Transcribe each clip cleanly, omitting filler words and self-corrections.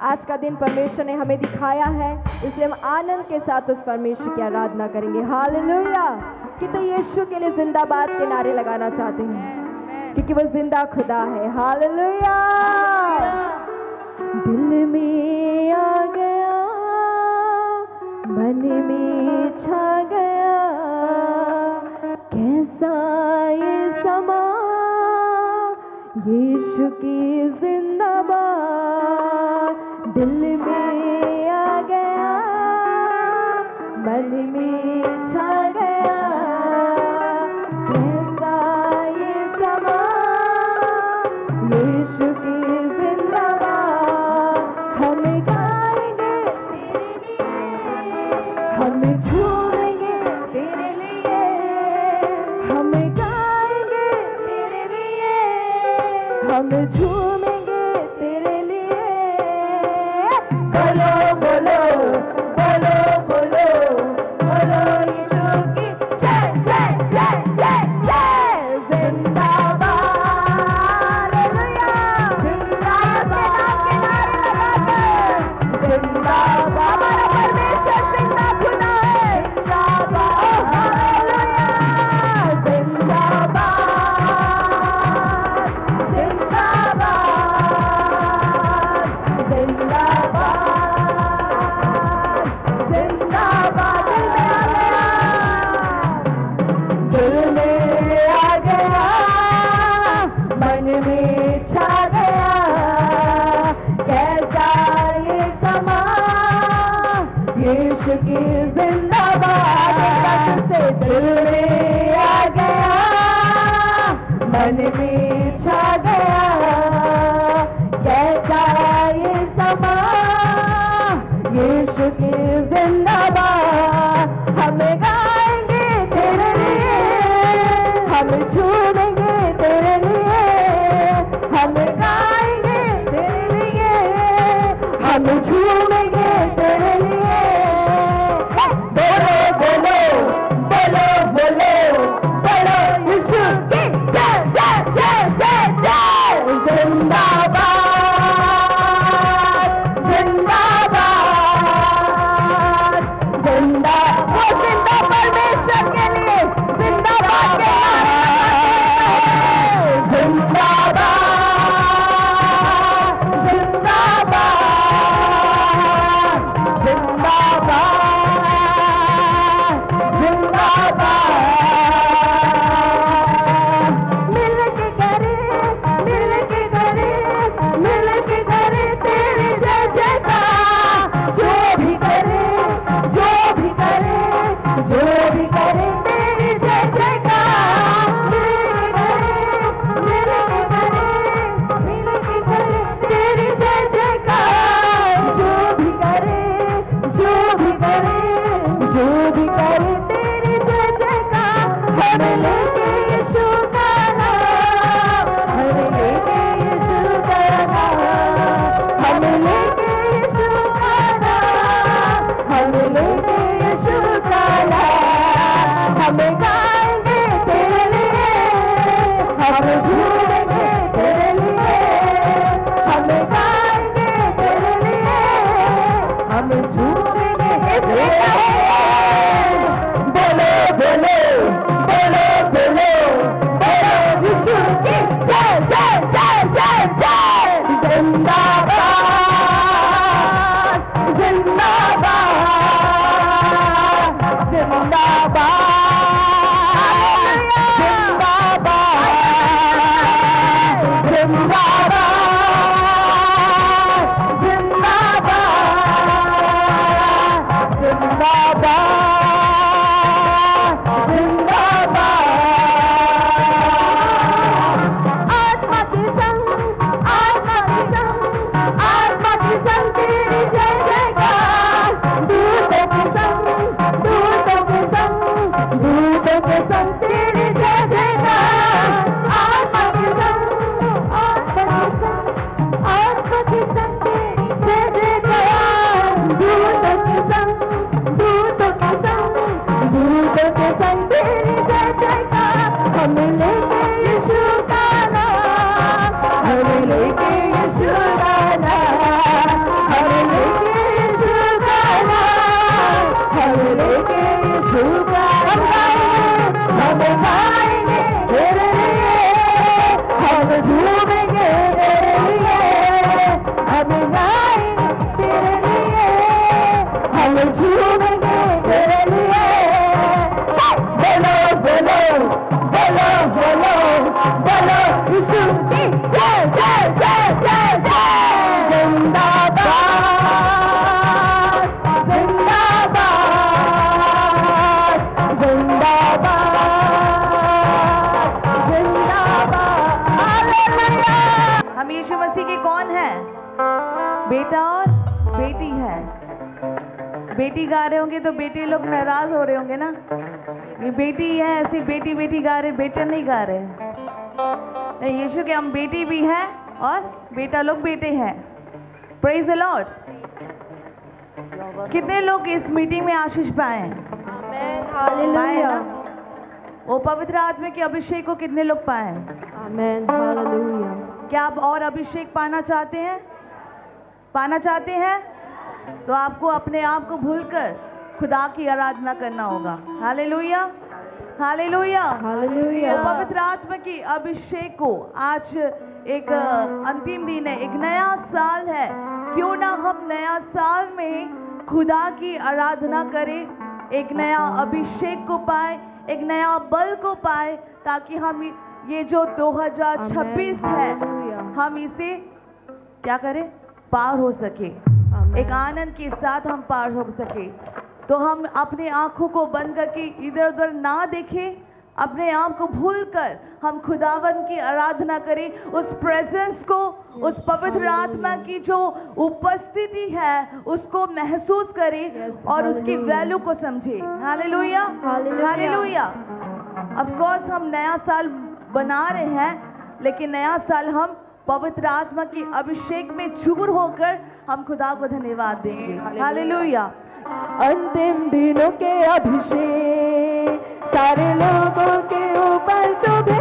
आज का दिन परमेश्वर ने हमें दिखाया है, इसलिए हम आनंद के साथ उस परमेश्वर की आराधना करेंगे। हालेलुया। कितने यीशु के लिए जिंदाबाद के नारे लगाना चाहते हैं, क्योंकि वो जिंदा खुदा है। हालेलुया। दिल में आ गया, मन में छा गया, कैसा ये समा, यीशु की जिंदाबाद। दिल में आ गया, मन में छा गया, कैसा ये समा, यीशु की जिंदाबाद। हम गाएंगे तेरे लिए, हम झूमेंगे तेरे लिए, हम गाएंगे तेरे लिए, हम झूमेंगे तेरे लिए। बोलो बोलो बोलो बोलो बोलो यीशु की जय जय जय जय जय। जिंदाबाद। हालेलुया। जिंदाबाद के नारे लगाकर, जिंदाबाद। हमारा परमेश्वर जिंदा खुदा है। जिंदाबाद। हालेलुया। जिंदाबाद जिंदाबाद जिंदाबाद जिंदाबाद। दिल में आ गया, मन में छा गया, कैसा ये समा, यीशु की जिंदाबाद। से दिल में आ गया, मन में छा गया, कैसा ये समा, यीशु की जिंदाबाद। हम गाएंगे तेरे लिए, हम झूमेंगे तेरे लिए, हम गाएंगे तेरे लिए, हम झूमेंगे तेरे लिए। बोलो बोलो बोलो बोलो बोलो यीशु की जय जय जय जय जय। जिंदाबाद जिंदाबाद जिंदाबाद। वो जिंदा परमेश्वर के लिए जिंदाबाद के नारे लगाते हैं। जिंदाबाद जिंदाबाद झूमेंगे तेरे लिए। बोलो बोलो बोलो बोलो बोलो यीशु की जय जय जय जय जय। जिंदाबाद जिंदाबाद जिंदाबाद जिंदाबाद। हालेलुया। हम यीशु मसीह के कौन है? बेटा और बेटी है। बेटी गा रहे होंगे तो बेटे लोग नाराज हो रहे होंगे ना, ये बेटी है ऐसी बेटी बेटी गा रहे, बेटा नहीं गा रहे। नहीं, यीशु के हम बेटी भी हैं और बेटा लोग बेटे हैं। Praise the Lord. कितने लोग इस मीटिंग में आशीष पाए हैं? हालेलुया। वो पवित्र आत्मा के अभिषेक को कितने लोग पाए हैं? आमेन। हालेलुया। क्या आप और अभिषेक पाना चाहते हैं? पाना चाहते हैं तो आपको अपने आप को भूलकर खुदा की आराधना करना होगा। Hallelujah hallelujah hallelujah. पवित्र आत्मा की अभिषेक को आज एक अंतिम दिन है, एक नया साल है। क्यों ना हम नया साल में खुदा की आराधना करें, एक नया अभिषेक को पाए, एक नया बल को पाए, ताकि हम ये जो 2026 है हम इसे क्या करें, पार हो सके, एक आनंद के साथ हम पार हो सके। तो हम अपने आंखों को बंद करके इधर उधर ना देखें, अपने आप को भूलकर हम खुदावन की आराधना करें, उस प्रेजेंस को, उस पवित्र आत्मा की जो उपस्थिति है उसको महसूस करें और उसकी वैल्यू को समझें। Hallelujah hallelujah. ऑफ कोर्स हम नया साल बना रहे हैं, लेकिन नया साल हम पवित्र आत्मा की अभिषेक में चूर होकर हम खुदा को धन्यवाद देंगे। हालेलुया। अंतिम दिनों के अभिषेक सारे लोगों के ऊपर तुझे,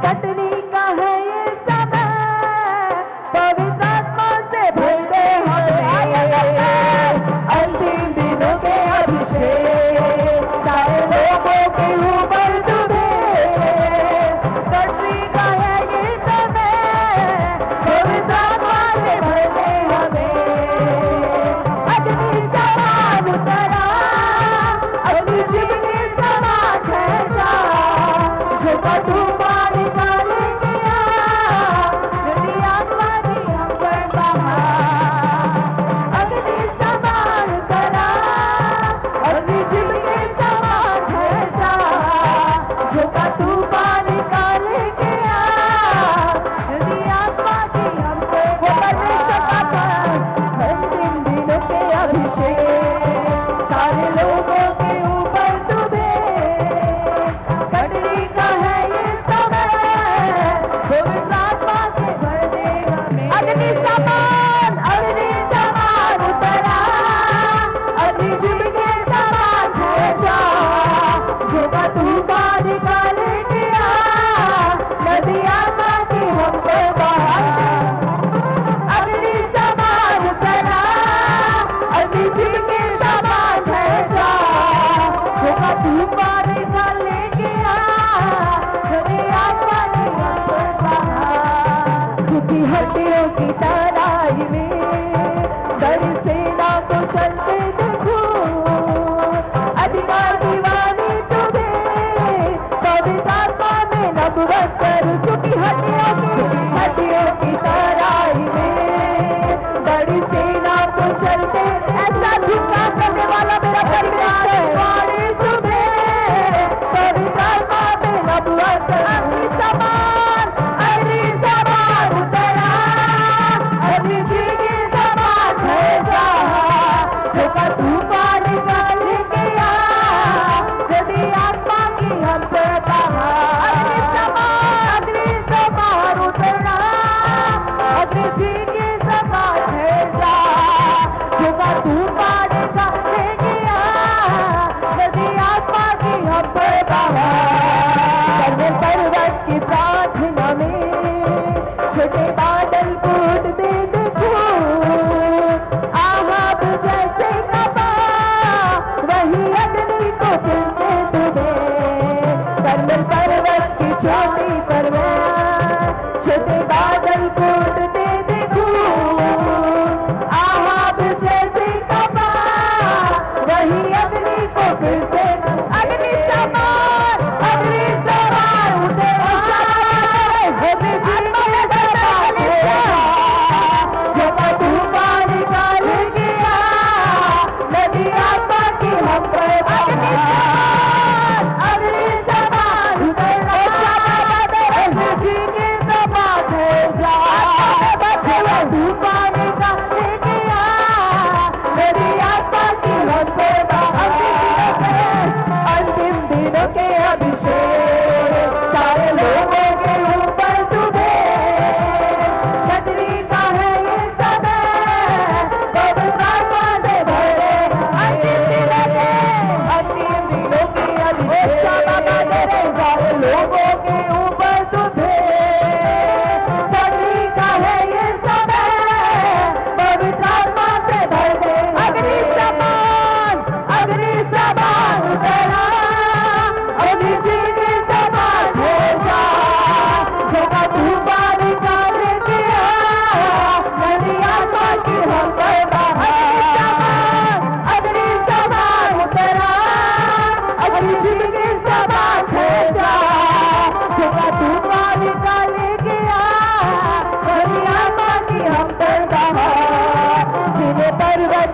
कटनी का है ये समय, पवित्र आत्मा से भरते हमें। अंतिम दिनों के अभिषेक सारे लोगों के ऊपर तुझे, कटनी का है ये समय, पवित्र आत्मा से भरते हमें। अग्नि समान उतरा, अग्नि चिमनी समान ठहरा, झुका तूफान निकाल गया, यदि आत्मा की हम पर बहा। अग्नि समान उतरा,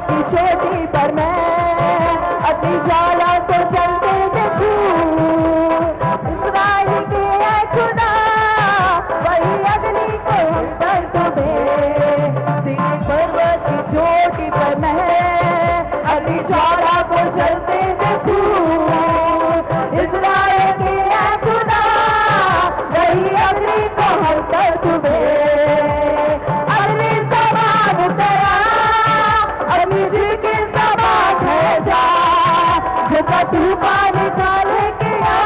की चोटी पर मैं अपनी ज्वाला को जलते देखूं। इस्राएल के है खुदा, वही अग्नि को हम पर तुझे सीने पर्वत की चोटी पर मैं अपनी ज्वाला को जलते देखूं। इस्राएल के है खुदा, वही अग्नि को हम पर तुझे अग्नि समान उतरा, अग्नि जी के समान है जा, जो तूफान निकाले किया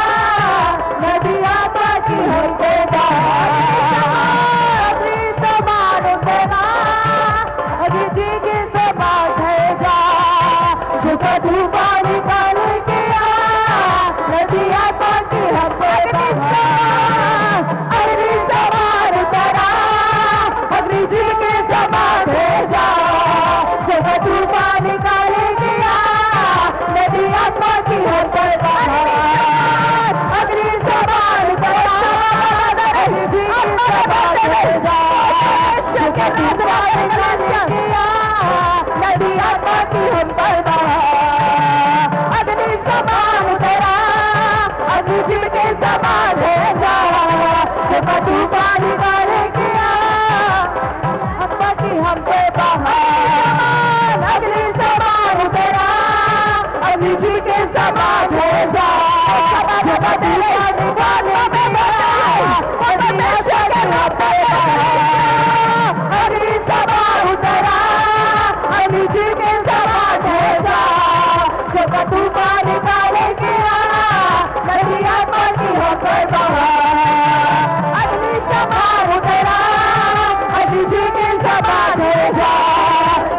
नदियां बाकी हमको अग्नि समान उतरा, अग्नि जी के समान है जा, जो तूफान निकाले किया नदियां बाकी हमको अग्नि समान उतरा, अग्नि जी के समान है जा, जो तूफान निकाले किया नदियां बाकी हमको अग्नि समान उतरा, अग्नि जी के समान है जा, जो तूफान निकाले किया नदियां बाकी हमको अग्नि समान उतरा, अग्नि जी के समान है जा, जो तूफान निकाले किया बाकी हमको अग्नि समान उतरा, अग्नि जी के समान है जा, जो तूफान निकाले अग्नि समान उतरा, अग्नि जी के समान है जा, जो तूफान निकाले किया नदियां बाकी हमको अग्नि समान उतरा, अग्नि जी के समान है जा,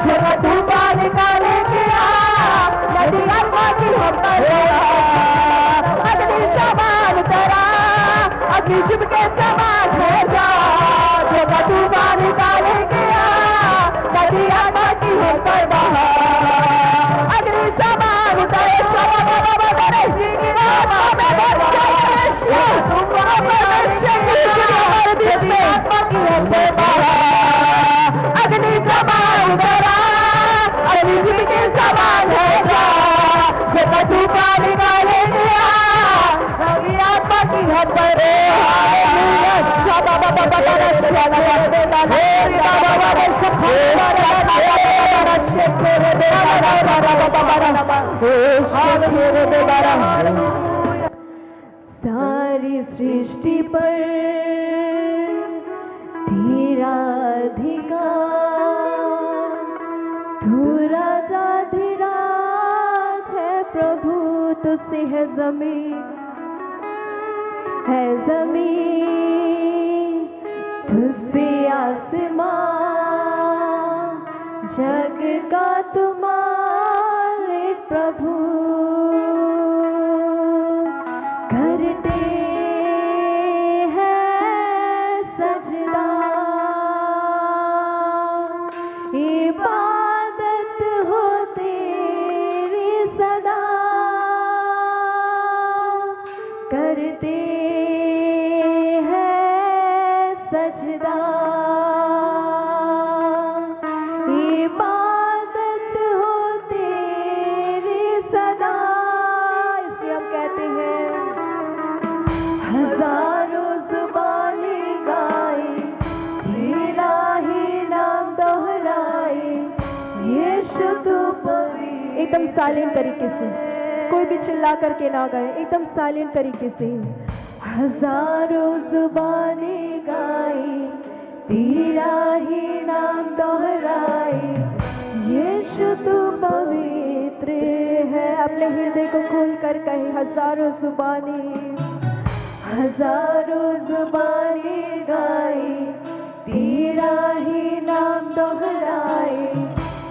जो तूफान निकाले किया नदियां बाकी हमको अग्नि समान उतरा, अग्नि जी के समान है जा, जो तूफान निकाले किया नदियां बाकी हमको अग्नि समान उतरे अग्नि समान उतरा, अग्नि जी के समान है जा, जो तूफान निकाले किया नदियां बाकी हमको सारी सृष्टि पर तेरा अधिकार, तू राजाधिराज है प्रभु, तुझसे है जमीन तुझसे आसमान, जग का तुम मालिक प्रभु, करते हैं सजदा, इबादत हो तेरी सदा, करते हैं सजदा, इबादत हो तेरी सदा। इसलिए हम कहते हैं हजारों जुबानें गाए, तेरा ही नाम दोहराए, यीशु तू पवित्र। एकदम साइलेंट तरीके से, कोई भी चिल्ला करके ना गाए, एकदम साइलेंट तरीके से। हजारों जुबानें गाए, तेरा ही नाम दोहराए, यीशु तू पवित्र है। अपने हृदय को खोल कर कहे हजारों जुबानें गाए, तेरा ही नाम दोहराए,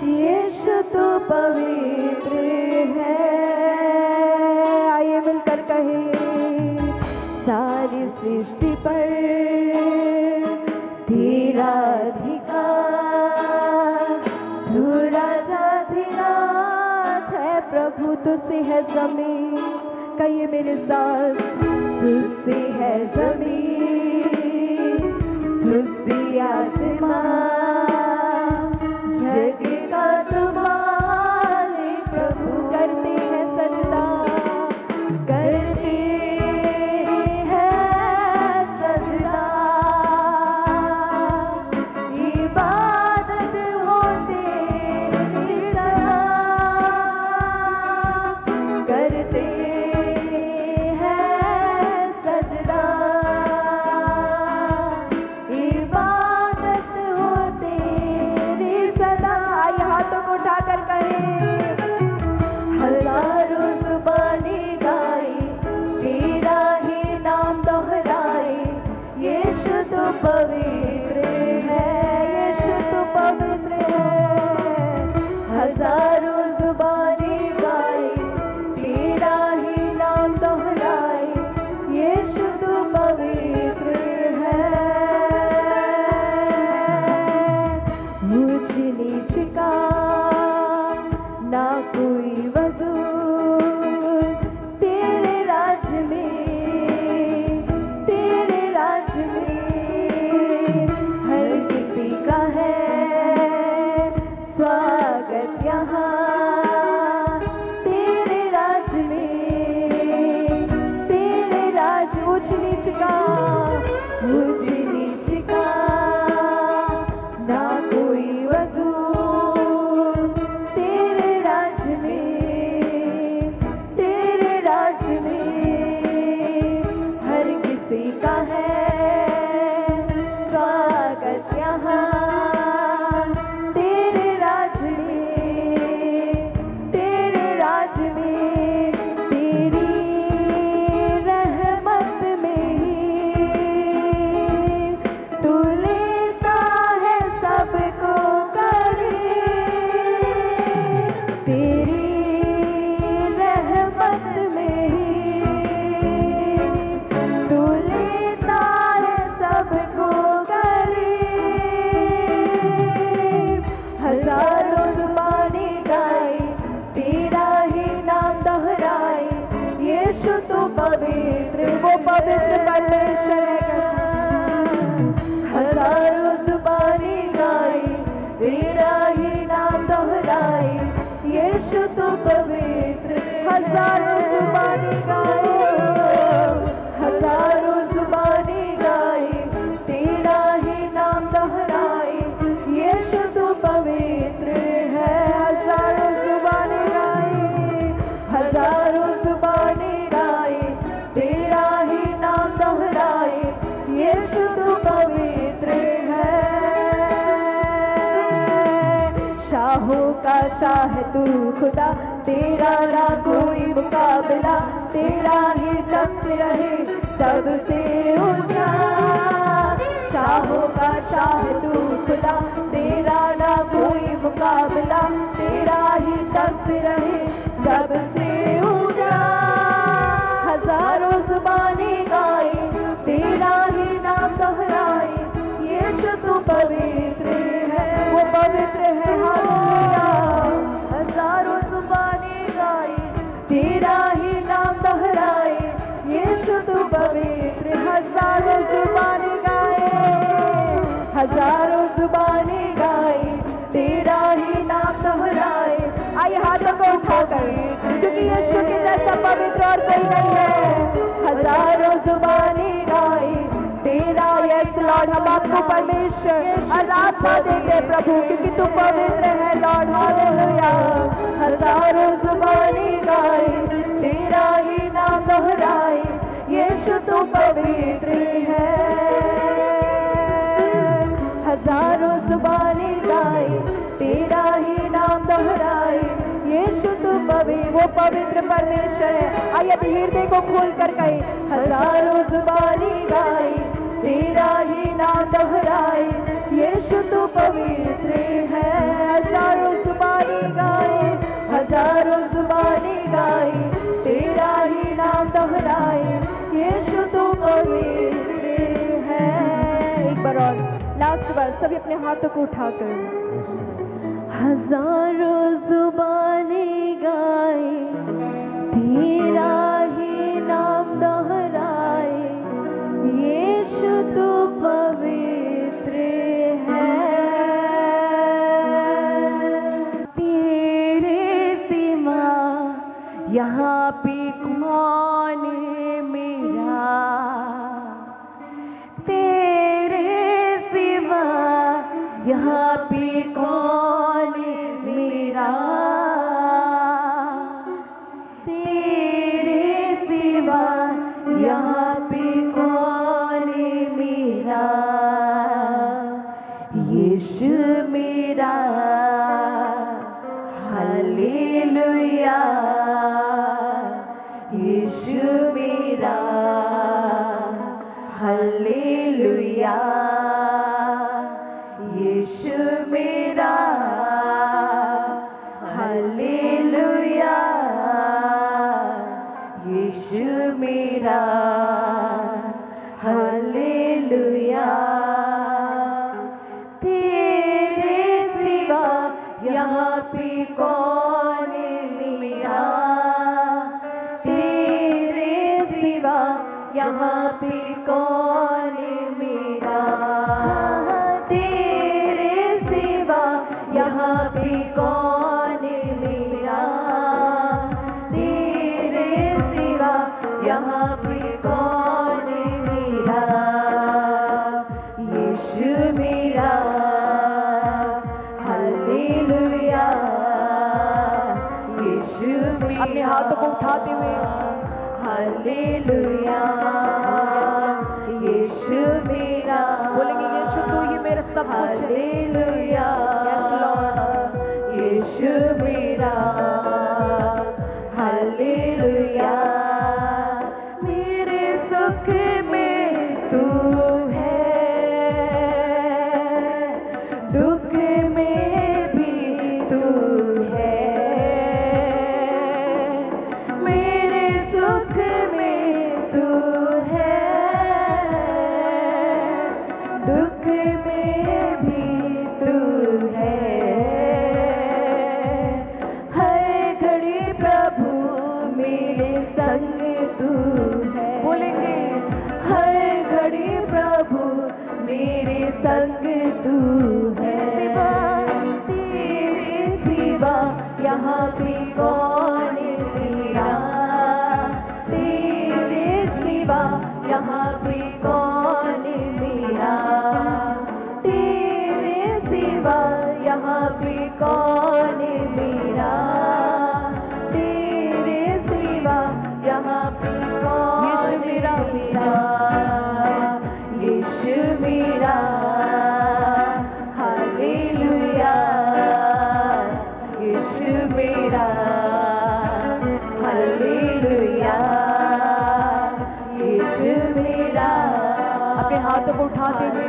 यीशु तू पवित्र है। आइए मिलकर कहे सारी सृष्टि पर तेरा अधिकार, तू राजाधिराज है प्रभु, तुझसे है जमीन। कहिए मेरे साथ, तुझसे है जमीन, तुझसे आसमान, जग का तुम्हारा नीच का ना कोई वजूद तेरे राज में, तेरे राज में हर किसी का है स्वागत यहाँ। तेरे राज में, तेरे राज ऊंच नीच का, ऊंच नीच का ना कोई वजूद तेरे राज में, तेरे राज में हर किसी का है स्वागत यहाँ। तेरे राज में, तेरे राज में तेरी रहमत में तू लेता है सबको करे। तेरी रहमत में तू लेता है सबको करे। हजारों जुबानें गाए तेरा ही नाम दोहराए, यीशु तू पवित्र, वो पवित्र परमेश्वर है। हजारों जुबानें गाए तेरा ही नाम दोहराए, यीशु तू पवित्र। हजारों जुबानें गाए, हजारों जुबानें गाए तेरा ही नाम दोहराए, यीशु तू पवित्र है। हजारों जुबानें गाए, हजारों जुबानें गाए तेरा ही नाम दोहराए, यीशु तू पवित्र है। शाहों का शाह तू खुदा, तेरा ना कोई मुकाबला, तेरा ही तख्त रहे सबसे ऊंचा। शाहों का शाह तू खुदा, तेरा ना कोई मुकाबला, तेरा ही तख्त रहे सबसे ऊंचा। हजारों जुबानें गाए तेरा ही नाम दोहराए, यीशु तू पवित्र है, वो पवित्र है। हालेलुया। हजारों जुबानें गाए तेरा ही नाम दोहराए, यीशु तू पवित्र। हजारों जुबानें गाए, हजारों जुबानें गाए तेरा ही नाम दोहराए। आइए हाथों को उठाकर, क्योंकि यीशु के जैसा पवित्र और कोई नहीं है। हजारों जुबानें गाए तेरा, यस लॉर्ड, हम आपको परमेश्वर आराधना देते प्रभु, क्योंकि तू पवित्र है लॉर्ड। हालेलुया। हजारों जुबानें गाए तेरा ही नाम दोहराए, यीशु तू पवित्र है। हजारों जुबानें गाए तेरा ही नाम दोहराए, यीशु तू पवित्र, वो पवित्र परमेश्वर है। आइए अपने हृदय को खोल कर कहे, हजारों जुबानें गाए तेरा ही नाम दोहराए, यीशु तू पवित्र है। हजारों जुबानें गाए, हजारों जुबानें गाए तेरा ही नाम दोहराए, यीशु तू पवित्र है। एक बार और, लास्ट बार सभी अपने हाथों को उठाकर, हजारों जुबानें गाए तेरा ही नाम दोहराए, यीशु तू पवित्र है। तेरे सिवा यहाँ पे कौन मेरा, तेरे सिवा यहाँ पे कौन मेरा, तेरे सिवा यहाँ पे कौन मेरा, यीशु मेरा। हालेलुया। यीशु पे कौन मेरा, तेरे सिवा यहाँ पे कौन मेरा, तेरे सिवा यहाँ पे कौन मेरा, तेरे सिवा यहाँ पे कौन मेरा, यीशु मेरा, हालेलुया, यीशु मेरा। अपने हाथों को उठाते हुए हालेलुया, यीशु मेरा, बोलेंगे यीशु तू ही मेरा सब कुछ है। हालेलुया, यीशु मेरा, हालेलुया, मेरे सुख में तू है, दुख में भी तू है, मेरे सुख में तू है, दुख में भी तू है, हर घड़ी प्रभु मेरे संग तू है, बोलेंगे हर घड़ी प्रभु मेरे संग तू है, तेरे सिवा यहाँ पे कौन मेरा, तेरे सिवा यहाँ पे कौन मेरा, तेरे सिवा यहाँ पे कौन मेरा, तेरे सिवा यहाँ पे कौन, यीशु मेरा, यीशु मेरा, हालेलुया, यीशु मेरा, हालेलुया, यीशु मेरा। अपने हाथों को उठाते हुए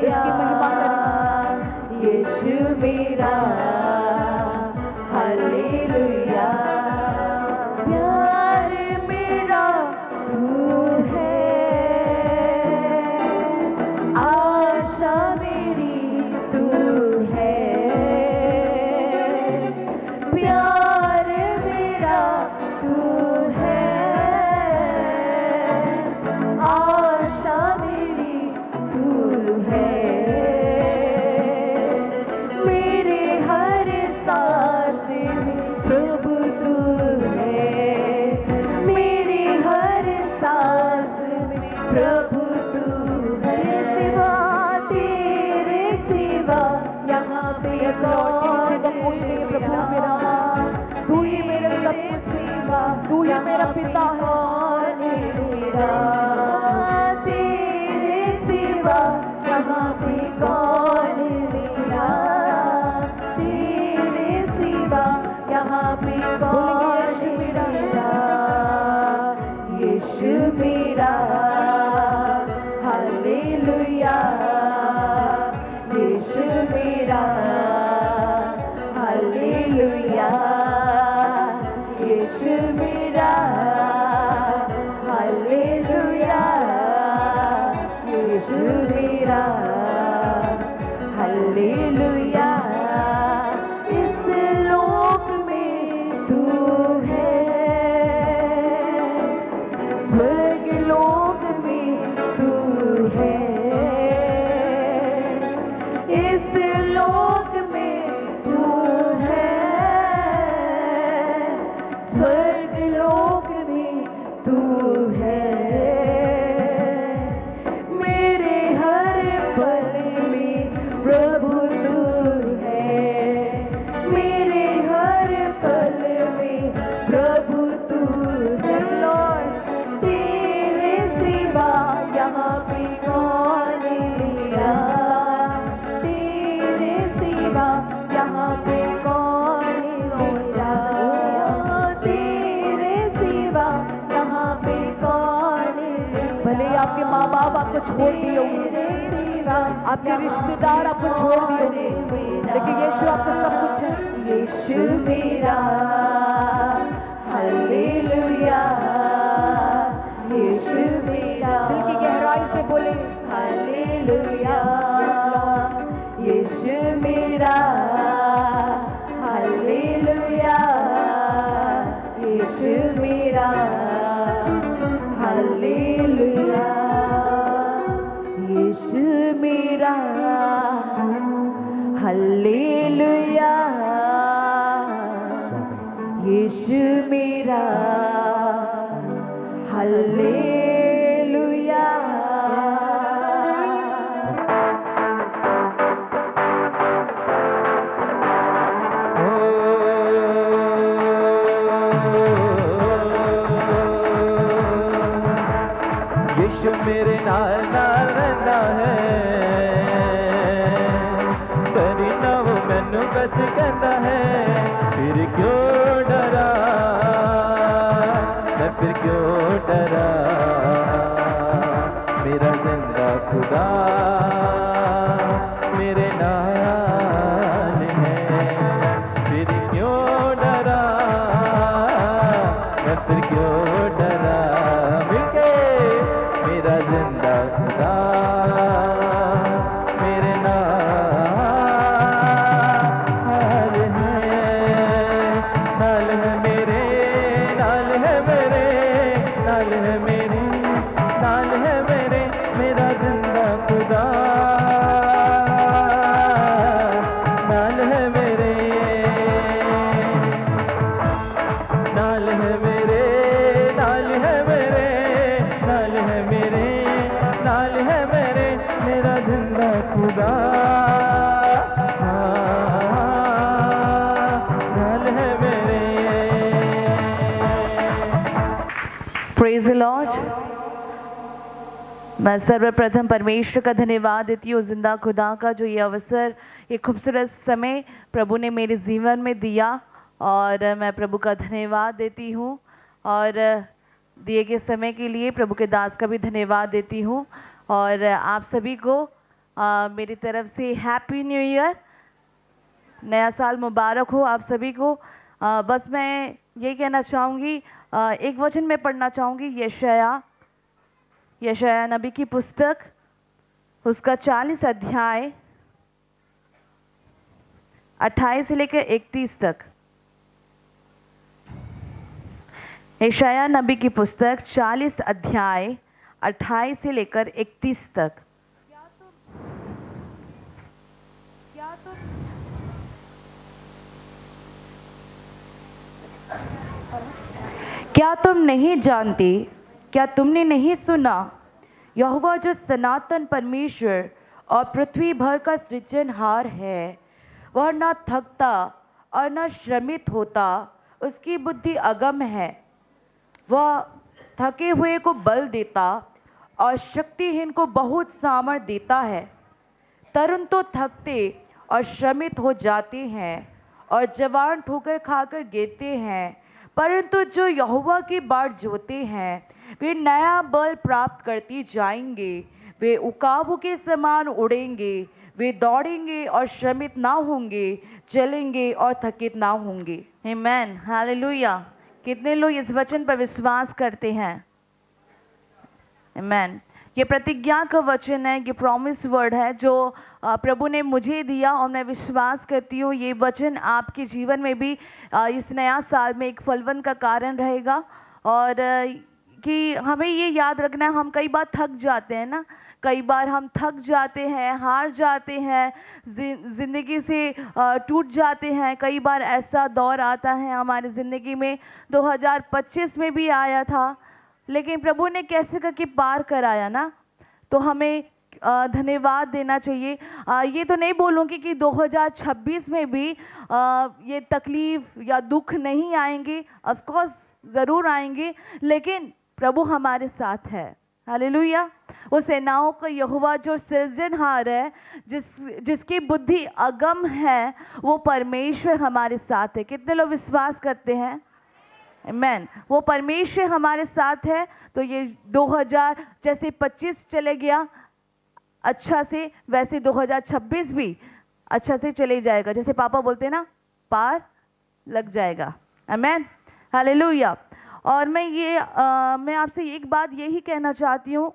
इसकी महिमा करें, यीशु मेरा, हालेलुया, प्यार मेरा तू है, आशा मेरी तू है, प्यार मेरा तू है, आशा मेरी तू है, मेरे हर सांस में प्रभु तू है, मेरी हर सांस में प्रभु तू है, सिवा तेरे सिवा यहाँ पे कौन प्रभु मेरा, तू ही मेरे सब कुछ, तू ही मेरा पिता है, मेरा तेरे सिवा यहाँ पे कौन मेरा, तेरे सिवा यहाँ पे कौन मेरा, यीशु मेरा, हालेलुया, यीशु मेरा, हालेलुया, यीशु मेरा, हालेलुया, यीशु मेरा, हालेलुया, इस लोक में तू है, स्वर्ग लोक में तू है, इस लोक में तू है, स्वर्ग लोक में तू है, मेरे हर पल में प्रभु तू है, मेरे हर पल में प्रभु तू है, लॉर्ड तेरे सिवा यहाँ पे कौन मेरा, तेरे सिवा यहाँ पे कौन मेरा, तेरे सिवा यहाँ पे कौन, भले ही आपके माँ बाप आपको छोड़ दिए होंगे, आपके रिश्तेदार आपको छोड़ दिए होंगे, लेकिन यीशु आपका सब कुछ है, यीशु मेरा, हालेलुया, यीशु मेरा, दिल की गहराई से बोले हालेलुया, यीशु मेरा, हालेलुया, बस कहता है फिर क्यों डरा, मैं फिर क्यों डरा, मेरा जिंदा खुदा मेरे नाल है, फिर क्यों डरा, मैं फिर क्यों डरा, मिलके मेरा जिंदा खुदा मेरे नाल है मेरे, नाल है मेरे, नाल है मेरे, नाल है मेरे, मेरा जिंदा खुदा नाल है मेरे, नाल है मेरे, नाल है मेरे, नाल है मेरे, नाल है मेरे, मेरा जिंदा खुदा नाल है मेरे। Praise the Lord. मैं सर्वप्रथम परमेश्वर का धन्यवाद देती हूँ जिंदा खुदा का, जो ये अवसर, ये खूबसूरत समय प्रभु ने मेरे जीवन में दिया, और मैं प्रभु का धन्यवाद देती हूँ, और दिए गए समय के लिए प्रभु के दास का भी धन्यवाद देती हूँ। और आप सभी को मेरी तरफ से हैप्पी न्यू ईयर, नया साल मुबारक हो आप सभी को। बस मैं ये कहना चाहूँगी, एक वचन में पढ़ना चाहूँगी, यशायाह नबी की पुस्तक, उसका 40 अध्याय 28 से लेकर 31 तक। यशायाह नबी की पुस्तक 40 अध्याय 28 से लेकर 31 तक। क्या तुम नहीं जानते, क्या तुमने नहीं सुना, यहोवा जो सनातन परमेश्वर और पृथ्वी भर का सृजनहार है, वह न थकता और न श्रमित होता, उसकी बुद्धि अगम है। वह थके हुए को बल देता और शक्तिहीन को बहुत सामर्थ देता है। तरुण तो थकते और श्रमित हो जाते हैं और जवान ठोकर खाकर गिरते हैं, परंतु जो यहोवा की बाट जोते हैं वे नया बल प्राप्त करते जाएंगे। वे उकाबों के समान उड़ेंगे, वे दौड़ेंगे और श्रमित ना होंगे, चलेंगे और थकित ना होंगे। आमीन, हालेलुया। कितने लोग इस वचन पर विश्वास करते हैं? आमीन। ये प्रतिज्ञा का वचन है, ये प्रॉमिस वर्ड है जो प्रभु ने मुझे दिया, और मैं विश्वास करती हूँ ये वचन आपके जीवन में भी इस नया साल में एक फलवन का कारण रहेगा। और कि हमें ये याद रखना है, हम कई बार थक जाते हैं ना, कई बार हम थक जाते हैं, हार जाते हैं, ज़िंदगी से टूट जाते हैं। कई बार ऐसा दौर आता है हमारी ज़िंदगी में, 2025 में भी आया था, लेकिन प्रभु ने कैसे करके पार कराया ना, तो हमें धन्यवाद देना चाहिए। ये तो नहीं बोलूँगी कि 2026 में भी ये तकलीफ या दुख नहीं आएंगे, ऑफ कोर्स ज़रूर आएंगे, लेकिन प्रभु हमारे साथ है। हालेलुया। वो सेनाओं का यहोवा जो सृजनहार है, जिसकी बुद्धि अगम है, वो परमेश्वर हमारे साथ है। कितने लोग विश्वास करते हैं? आमीन। वो परमेश्वर हमारे साथ है। तो ये 2025 चले गया अच्छा से, वैसे 2026 भी अच्छा से चले जाएगा। जैसे पापा बोलते हैं ना, पार लग जाएगा। आमीन, हालेलुया। और मैं आपसे एक बात यही कहना चाहती हूँ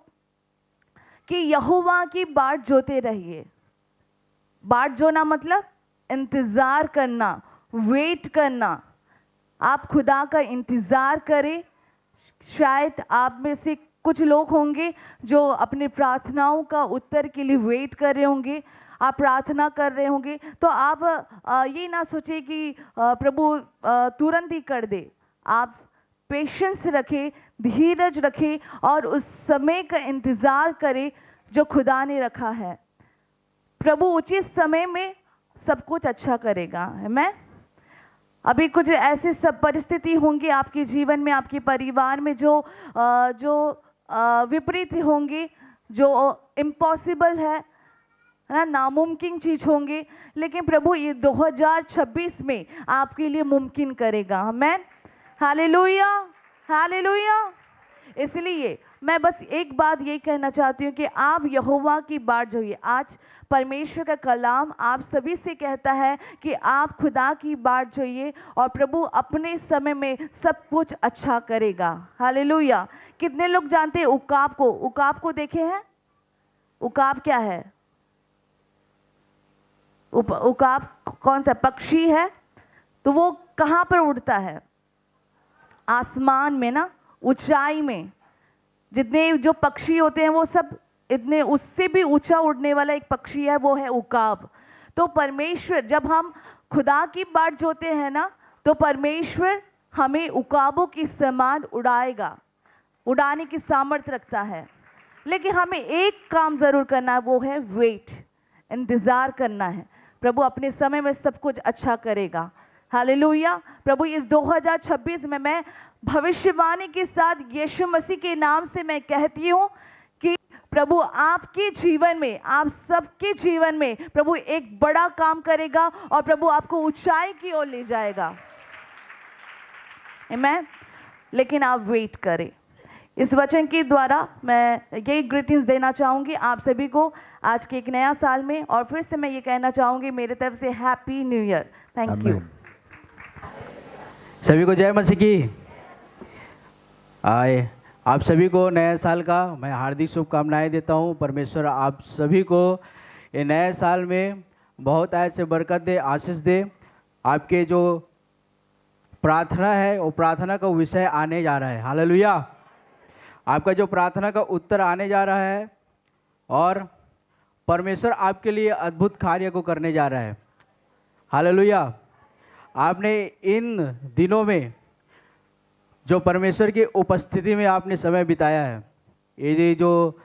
कि यहोवा की बाट जोते रहिए। बाट जोना मतलब इंतज़ार करना, वेट करना। आप खुदा का इंतज़ार करें। शायद आप में से कुछ लोग होंगे जो अपनी प्रार्थनाओं का उत्तर के लिए वेट कर रहे होंगे। आप प्रार्थना कर रहे होंगे, तो आप ये ना सोचें कि प्रभु तुरंत ही कर दे। आप पेशेंस रखें, धीरज रखें और उस समय का इंतज़ार करें जो खुदा ने रखा है। प्रभु उचित समय में सब कुछ अच्छा करेगा। आमीन। अभी कुछ ऐसे सब परिस्थिति होंगी आपके जीवन में, आपके परिवार में, जो विपरीत होंगी, जो इम्पॉसिबल है, है ना, नामुमकिन चीज होंगे, लेकिन प्रभु ये 2026 में आपके लिए मुमकिन करेगा। आमेन, हालेलुया, हालेलुया। इसलिए मैं बस एक बात ये कहना चाहती हूँ कि आप यहोवा की बाट जोइए। आज परमेश्वर का कलाम आप सभी से कहता है कि आप खुदा की बाट जोइए और प्रभु अपने समय में सब कुछ अच्छा करेगा। हालेलुया। कितने लोग जानते हैं उकाब को? उकाब को देखे हैं? उकाब क्या है? उकाब कौन सा पक्षी है? तो वो कहाँ पर उड़ता है? आसमान में ना, ऊंचाई में। जितने जो पक्षी होते हैं वो सब इतने, उससे भी ऊंचा उड़ने वाला एक पक्षी है, वो है उकाब। तो परमेश्वर, जब हम खुदा की बाट जोते हैं ना, तो परमेश्वर हमें उकाबों की समान उड़ाएगा, उड़ाने की सामर्थ्य रखता है। लेकिन हमें एक काम जरूर करना है, वो है वेट, इंतजार करना है। प्रभु अपने समय में सब कुछ अच्छा करेगा। हालेलुया। प्रभु इस 2026 में मैं भविष्यवाणी के साथ यीशु मसीह के नाम से मैं कहती हूँ कि प्रभु आपके जीवन में, आप सबके जीवन में प्रभु एक बड़ा काम करेगा और प्रभु आपको ऊंचाई की ओर ले जाएगा। आमेन। लेकिन आप वेट करें। इस वचन के द्वारा मैं यही ग्रीटिंग्स देना चाहूंगी आप सभी को आज के एक नया साल में, और फिर से मैं ये कहना चाहूंगी मेरे तरफ से happy new year. Thank you. सभी को जय मसीह की। आए आप सभी को नए साल का मैं हार्दिक शुभकामनाएं देता हूं। परमेश्वर आप सभी को ये नए साल में बहुत ऐसे बरकत दे, आशीष दे। आपके जो प्रार्थना है वो प्रार्थना का विषय आने जा रहा है। हालेलुया। आपका जो प्रार्थना का उत्तर आने जा रहा है और परमेश्वर आपके लिए अद्भुत कार्य को करने जा रहा है। हालेलुया। आपने इन दिनों में जो परमेश्वर की उपस्थिति में आपने समय बिताया है, ये जो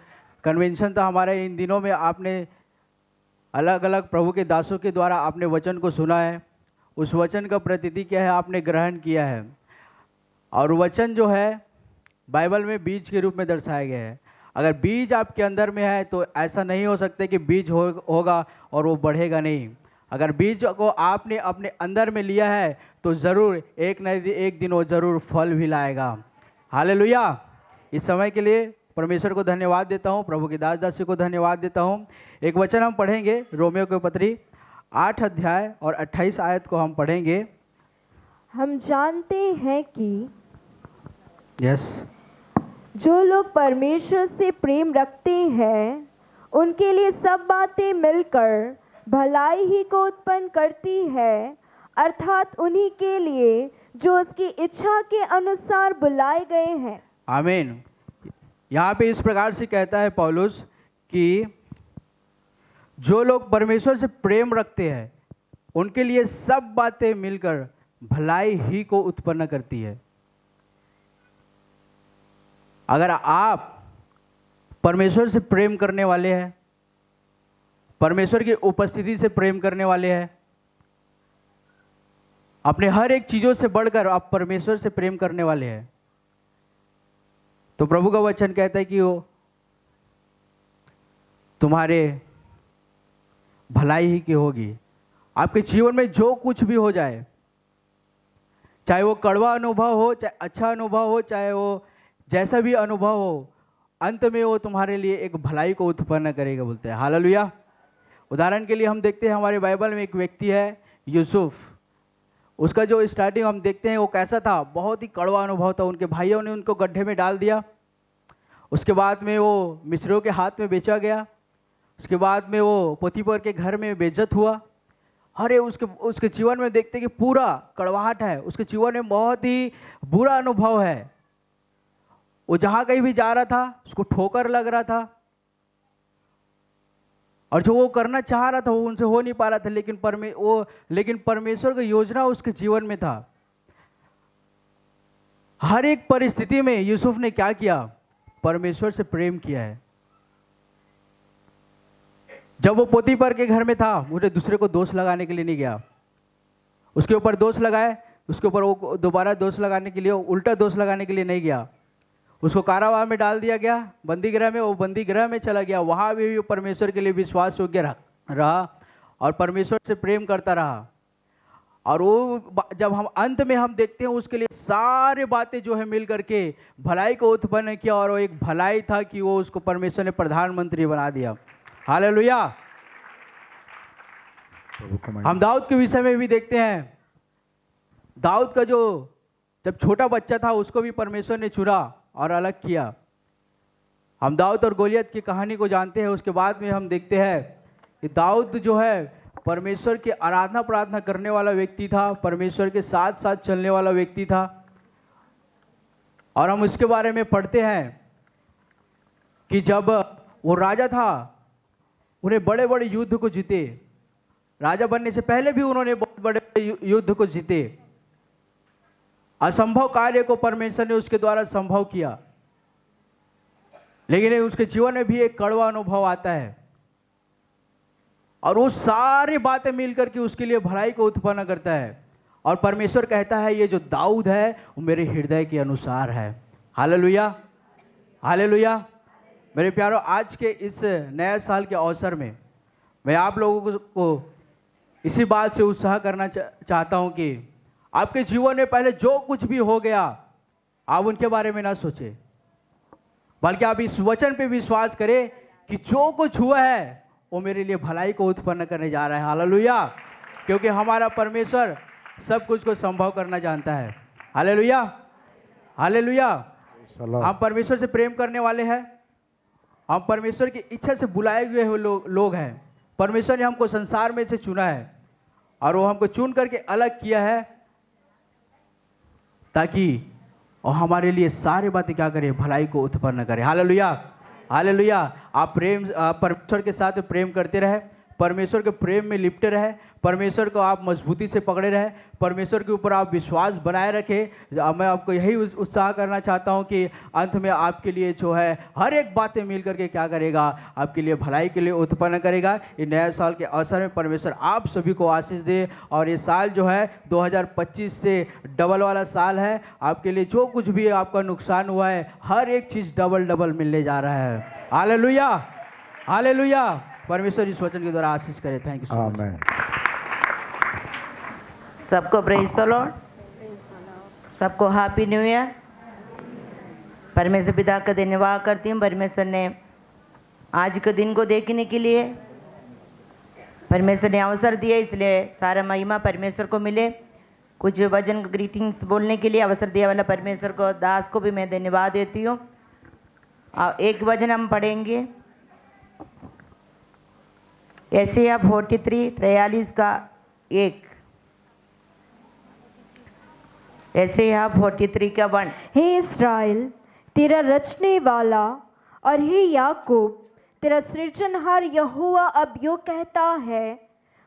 कन्वेंशन था हमारे, इन दिनों में आपने अलग अलग प्रभु के दासों के द्वारा आपने वचन को सुना है। उस वचन का प्रतिथि क्या है? आपने ग्रहण किया है। और वचन जो है बाइबल में बीज के रूप में दर्शाया गया है। अगर बीज आपके अंदर में है तो ऐसा नहीं हो सकता कि बीज होगा और वो बढ़ेगा नहीं। अगर बीज को आपने अपने अंदर में लिया है तो ज़रूर एक दिन वो ज़रूर फल भी लाएगा। हालेलुया। इस समय के लिए परमेश्वर को धन्यवाद देता हूँ, प्रभु की दास दासी को धन्यवाद देता हूँ। एक वचन हम पढ़ेंगे, रोमियो के पत्री 8 अध्याय और 28 आयत को हम पढ़ेंगे। हम जानते हैं कि यस, जो लोग परमेश्वर से प्रेम रखते हैं उनके लिए सब बातें मिलकर भलाई ही को उत्पन्न करती है, अर्थात उन्हीं के लिए जो उसकी इच्छा के अनुसार बुलाए गए हैं। आमीन। यहाँ पे इस प्रकार से कहता है पौलुस कि जो लोग परमेश्वर से प्रेम रखते हैं उनके लिए सब बातें मिलकर भलाई ही को उत्पन्न करती है। अगर आप परमेश्वर से प्रेम करने वाले हैं, परमेश्वर की उपस्थिति से प्रेम करने वाले हैं, अपने हर एक चीजों से बढ़कर आप परमेश्वर से प्रेम करने वाले हैं, तो प्रभु का वचन कहता है कि वो तुम्हारे भलाई ही की होगी। आपके जीवन में जो कुछ भी हो जाए, चाहे वो कड़वा अनुभव हो, चाहे अच्छा अनुभव हो, चाहे वो जैसा भी अनुभव हो, अंत में वो तुम्हारे लिए एक भलाई को उत्पन्न करेगा, बोलते हैं। हालेलुया। उदाहरण के लिए हम देखते हैं हमारे बाइबल में एक व्यक्ति है यूसुफ। उसका जो स्टार्टिंग हम देखते हैं वो कैसा था, बहुत ही कड़वा अनुभव था। उनके भाइयों ने उनको गड्ढे में डाल दिया, उसके बाद में वो मिस्रियों के हाथ में बेचा गया, उसके बाद में वो पोतीफर के घर में बेइज्जत हुआ। अरे उसके जीवन में देखते कि पूरा कड़वाहट है, उसके जीवन में बहुत ही बुरा अनुभव है। वो जहाँ कहीं भी जा रहा था उसको ठोकर लग रहा था, और जो वो करना चाह रहा था वो उनसे हो नहीं पा रहा था। लेकिन परमेश्वर का योजना उसके जीवन में था। हर एक परिस्थिति में यूसुफ ने क्या किया? परमेश्वर से प्रेम किया है। जब वो पोतीफर के घर में था, मुझे दूसरे को दोष लगाने के लिए नहीं गया, उसके ऊपर दोष लगाए, उसके ऊपर वो दोबारा दोष लगाने के लिए, उल्टा दोष लगाने के लिए नहीं गया। उसको कारावास में डाल दिया गया, बंदी गृह में, वो बंदी गृह में चला गया, वहां भी परमेश्वर के लिए विश्वास योग्य रहा और परमेश्वर से प्रेम करता रहा। और वो जब हम अंत में हम देखते हैं उसके लिए सारे बातें जो है मिल करके भलाई को उत्पन्न किया, और वो एक भलाई था कि वो उसको परमेश्वर ने प्रधानमंत्री बना दिया। हालेलुया। हम दाऊद के विषय में भी देखते हैं, दाऊद का जो जब छोटा बच्चा था उसको भी परमेश्वर ने चुना और अलग किया। हम दाऊद और गोलियत की कहानी को जानते हैं। उसके बाद में हम देखते हैं कि दाऊद जो है परमेश्वर की आराधना प्रार्थना करने वाला व्यक्ति था, परमेश्वर के साथ साथ चलने वाला व्यक्ति था। और हम उसके बारे में पढ़ते हैं कि जब वो राजा था उन्हें बड़े बड़े युद्ध को जीते, राजा बनने से पहले भी उन्होंने बहुत बड़े युद्ध को जीते। असंभव कार्य को परमेश्वर ने उसके द्वारा संभव किया, लेकिन उसके जीवन में भी एक कड़वा अनुभव आता है और वो सारी बातें मिलकर के उसके लिए भलाई को उत्पन्न करता है। और परमेश्वर कहता है ये जो दाऊद है वो मेरे हृदय के अनुसार है। Hallelujah, hallelujah. मेरे प्यारो, आज के इस नए साल के अवसर में मैं आप लोगों को इसी बात से उत्साह करना चाहता हूं कि आपके जीवन में पहले जो कुछ भी हो गया आप उनके बारे में ना सोचें, बल्कि आप इस वचन पे विश्वास करें कि जो कुछ हुआ है वो मेरे लिए भलाई को उत्पन्न करने जा रहा है। हालेलुया। क्योंकि हमारा परमेश्वर सब कुछ को संभव करना जानता है। Hallelujah, hallelujah. हम परमेश्वर से प्रेम करने वाले हैं, हम परमेश्वर की इच्छा से बुलाए हुए लोग हैं। परमेश्वर ने हमको संसार में से चुना है और वो हमको चुन करके अलग किया है ताकि और हमारे लिए सारी बातें क्या करें, भलाई को उत्पन्न करें। Hallelujah, hallelujah. आप परमेश्वर के साथ प्रेम करते रहे, परमेश्वर के प्रेम में लिपटे रहे, परमेश्वर को आप मजबूती से पकड़े रहे, परमेश्वर के ऊपर आप विश्वास बनाए रखें। मैं आपको यही उत्साह करना चाहता हूं कि अंत में आपके लिए जो है हर एक बातें मिल करके क्या करेगा, आपके लिए भलाई के लिए उत्पन्न करेगा। ये नए साल के अवसर में परमेश्वर आप सभी को आशीष दे और ये साल जो है 2025 से डबल वाला साल है। आपके लिए जो कुछ भी आपका नुकसान हुआ है हर एक चीज़ डबल डबल मिलने जा रहा है। Hallelujah, hallelujah. परमेश्वर इस वचन के द्वारा आशीष करे। Thank you. आमीन। सबको प्रेज द लॉर्ड, सबको हैप्पी न्यू ईयर। परमेश्वर पिता का धन्यवाद करती हूँ, परमेश्वर ने आज के दिन को देखने के लिए परमेश्वर ने अवसर दिया, इसलिए सारा महिमा परमेश्वर को मिले। कुछ वचन ग्रीटिंग्स बोलने के लिए अवसर दिया वाला परमेश्वर को, दास को भी मैं धन्यवाद देती हूँ। एक वचन हम पढ़ेंगे, यशायाह 43:43 का 1। यशायाह 43 का 1। हे इस्राएल तेरा रचने वाला और हे याकूब तेरा सृजनहार यहोवा अब यो कहता है,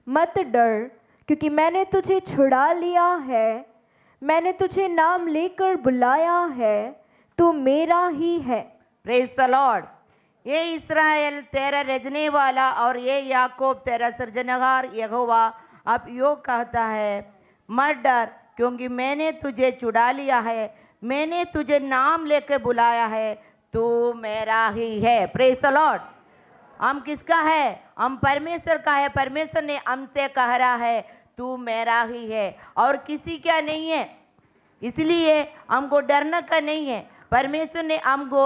मत डर, क्योंकि मैंने तुझे छुड़ा लिया है, मैंने तुझे नाम लेकर बुलाया है, तू मेरा ही है। Praise the Lord. ये इस्राएल तेरा रचने वाला और ये याकूब तेरा सृजनहार यहोवा अब यो कहता है, मत डर, क्योंकि मैंने तुझे छुड़ा लिया है, मैंने तुझे नाम लेकर बुलाया है, तू मेरा ही है। Praise the Lord. हम किसका है? हम परमेश्वर का है। परमेश्वर ने हमसे कह रहा है तू मेरा ही है और किसी का नहीं है, इसलिए हमको डरने का नहीं है। परमेश्वर ने हमको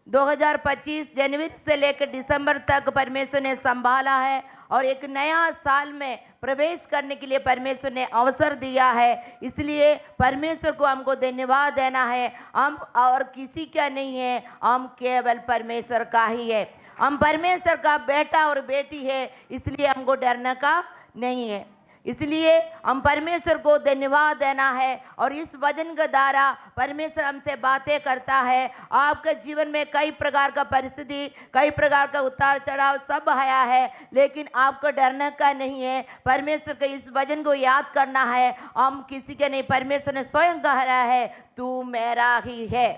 2025 जनवरी से लेकर दिसंबर तक परमेश्वर ने संभाला है और एक नया साल में प्रवेश करने के लिए परमेश्वर ने अवसर दिया है। इसलिए परमेश्वर को हमको धन्यवाद देना है। हम और किसी का नहीं है, हम केवल परमेश्वर का ही है। हम परमेश्वर का बेटा और बेटी है, इसलिए हमको डरने का नहीं है। इसलिए हम परमेश्वर को धन्यवाद देना है और इस वचन के द्वारा परमेश्वर हमसे बातें करता है। आपके जीवन में कई प्रकार का परिस्थिति, कई प्रकार का उतार चढ़ाव सब आया है, लेकिन आपको डरने का नहीं है। परमेश्वर के इस वचन को याद करना है। हम किसी के नहीं, परमेश्वर ने स्वयं कह रहा है तू मेरा ही है।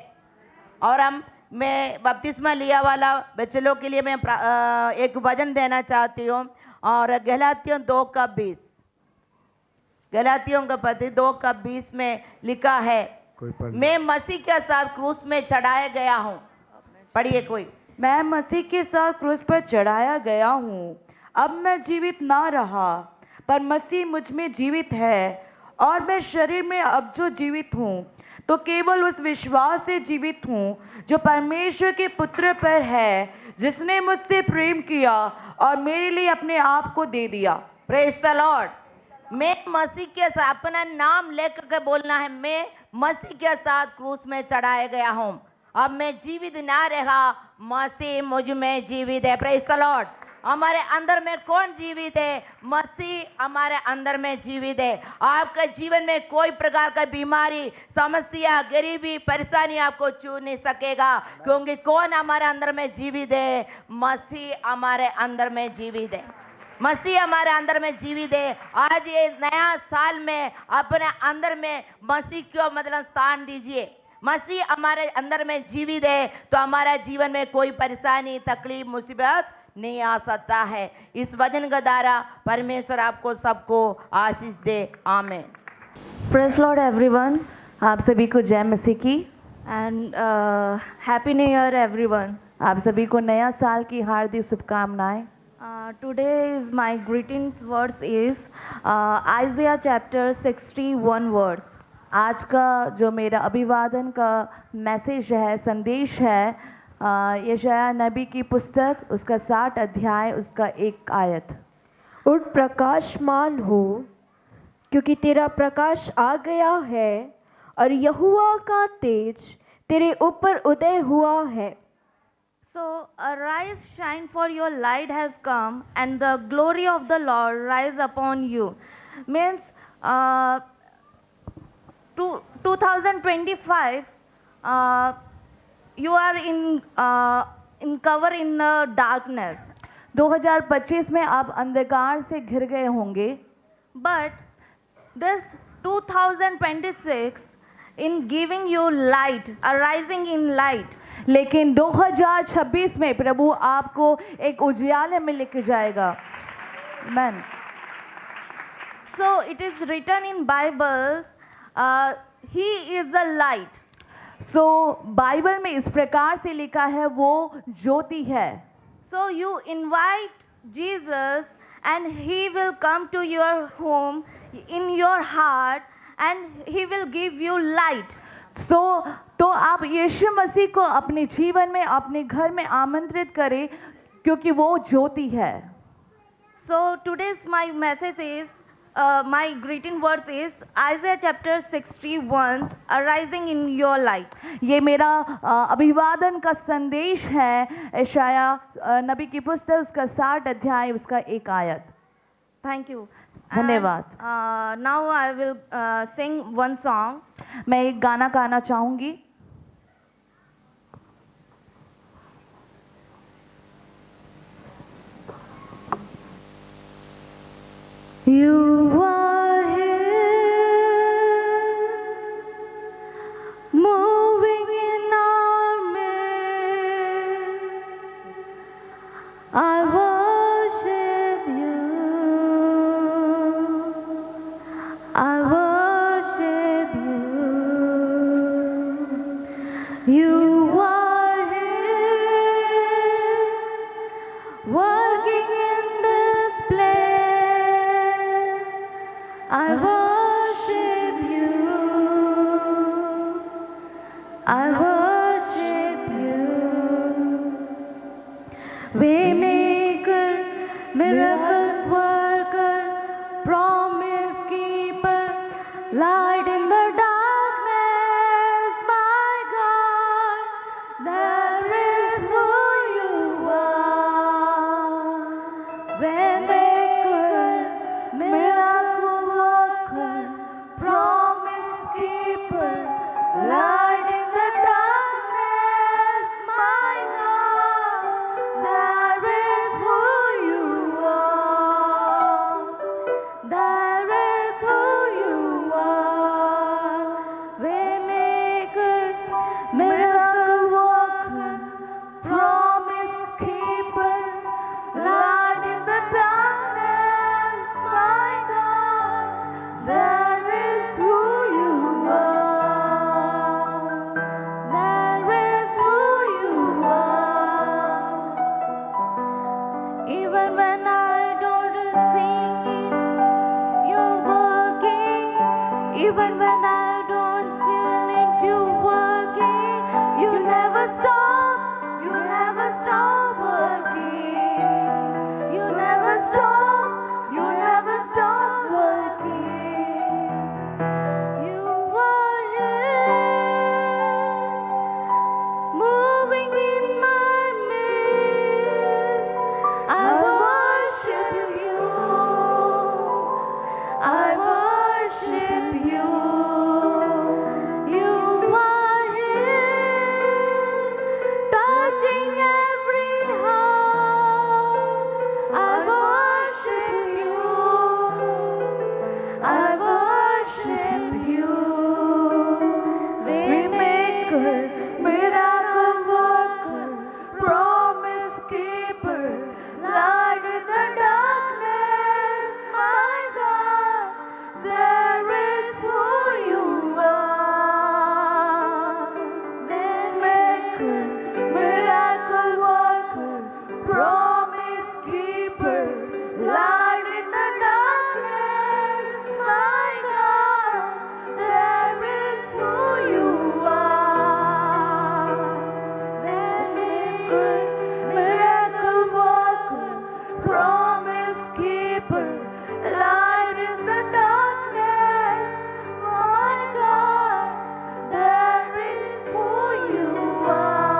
और मैं बपतिस्मा लिया वाला बच्चों के लिए मैं एक वचन देना चाहती हूँ और गलातियों 2:20, गलातियों का पत्र 2:20 में लिखा है, मैं मसीह के साथ क्रूस में चढ़ाया गया हूँ। पढ़िए कोई। मैं मसीह के साथ क्रूस पर चढ़ाया गया हूँ, अब मैं जीवित ना रहा, पर मसीह मुझ में जीवित है, और मैं शरीर में अब जो जीवित हूँ तो केवल उस विश्वास से जीवित हूँ जो परमेश्वर के पुत्र पर है, जिसने मुझसे प्रेम किया और मेरे लिए अपने आप को दे दिया। Praise the Lord. मैं मसीह के साथ, अपना नाम लेकर के बोलना है, मैं मसीह के साथ क्रूस में चढ़ाया गया हूँ। अब मैं जीवित ना रहा, मसीह मुझ में जीवित है। Praise the Lord. हमारे अंदर में कौन जीवित है? मसीह हमारे अंदर में जीवित है। आपके जीवन में कोई प्रकार का बीमारी, समस्या, गरीबी, परेशानी आपको छू नहीं सकेगा, क्योंकि कौन हमारे अंदर में जीवित है? मसीह हमारे अंदर में जीवित है। मसीह हमारे अंदर में जीवित है। आज ये नया साल में अपने अंदर में मसीह को मतलब स्थान दीजिए। मसीह हमारे अंदर में जीवित है तो हमारा जीवन में कोई परेशानी, तकलीफ, मुसीबत नहीं आ सकता है। इस वचन के द्वारा परमेश्वर आपको सबको आशीष दे। आमीन। Praise Lord everyone. आप सभी को जय मसीह की and happy new year everyone. आप सभी को नया साल की हार्दिक शुभकामनाएं। Today's my greetings words is Isaiah chapter 61 words. आज का जो मेरा अभिवादन का मैसेज है, संदेश है, यशायाह नबी की पुस्तक उसका 60 अध्याय उसका 1 आयत। उठ प्रकाशमान हो, क्योंकि तेरा प्रकाश आ गया है और यहोवा का तेज तेरे ऊपर उदय हुआ है। So arise, shine, for your light has come, and the glory of the Lord rise upon you. Means 2025, you are in cover in darkness. 2025 में आप अंधकार से घिर गए होंगे, But this 2026 in giving you light, arising in light. लेकिन 2026 में प्रभु आपको एक उजियाले में लेके जाएगा। Amen. So it is written in Bible, He is the light. So Bible में इस प्रकार से लिखा है, वो ज्योति है। So you invite Jesus and He will come to your home, in your heart, and He will give you light. तो आप यीशु मसीह को अपने जीवन में, अपने घर में आमंत्रित करें, क्योंकि वो ज्योति है। So today's my message is, my greeting words is Isaiah chapter 61, arising in your light. ये मेरा अभिवादन का संदेश है, यशायाह नबी की पुस्तक उसका 60 अध्याय उसका 1 आयत। Thank you. धन्यवाद। Now I will sing one song. मैं एक गाना गाना चाहूंगी। You are here, moving in our midst. I worship you. I worship you. You are here, working in this place. I worship you. I worship you. Waymaker, miracles worker, promise keeper, light in the darkness, my God, there is who you are. Waymaker, miracle worker, promise keeper, light in the darkness, my God, there is who you are. There is who you are. Even when I don't feel it, you working. You never stop working. You never stop working. You are here, moving in my midst. I worship you. I worship you. You are here, touching every heart. I worship you. I worship you. Waymaker, miracle worker, promise keeper, light in the darkness. My God, there is who you are. Waymaker, miracle worker, promise keeper, light in the darkness. My God, there is who you are. Waymaker, miracle worker, promise keeper, light in the darkness. My God, there is who you are.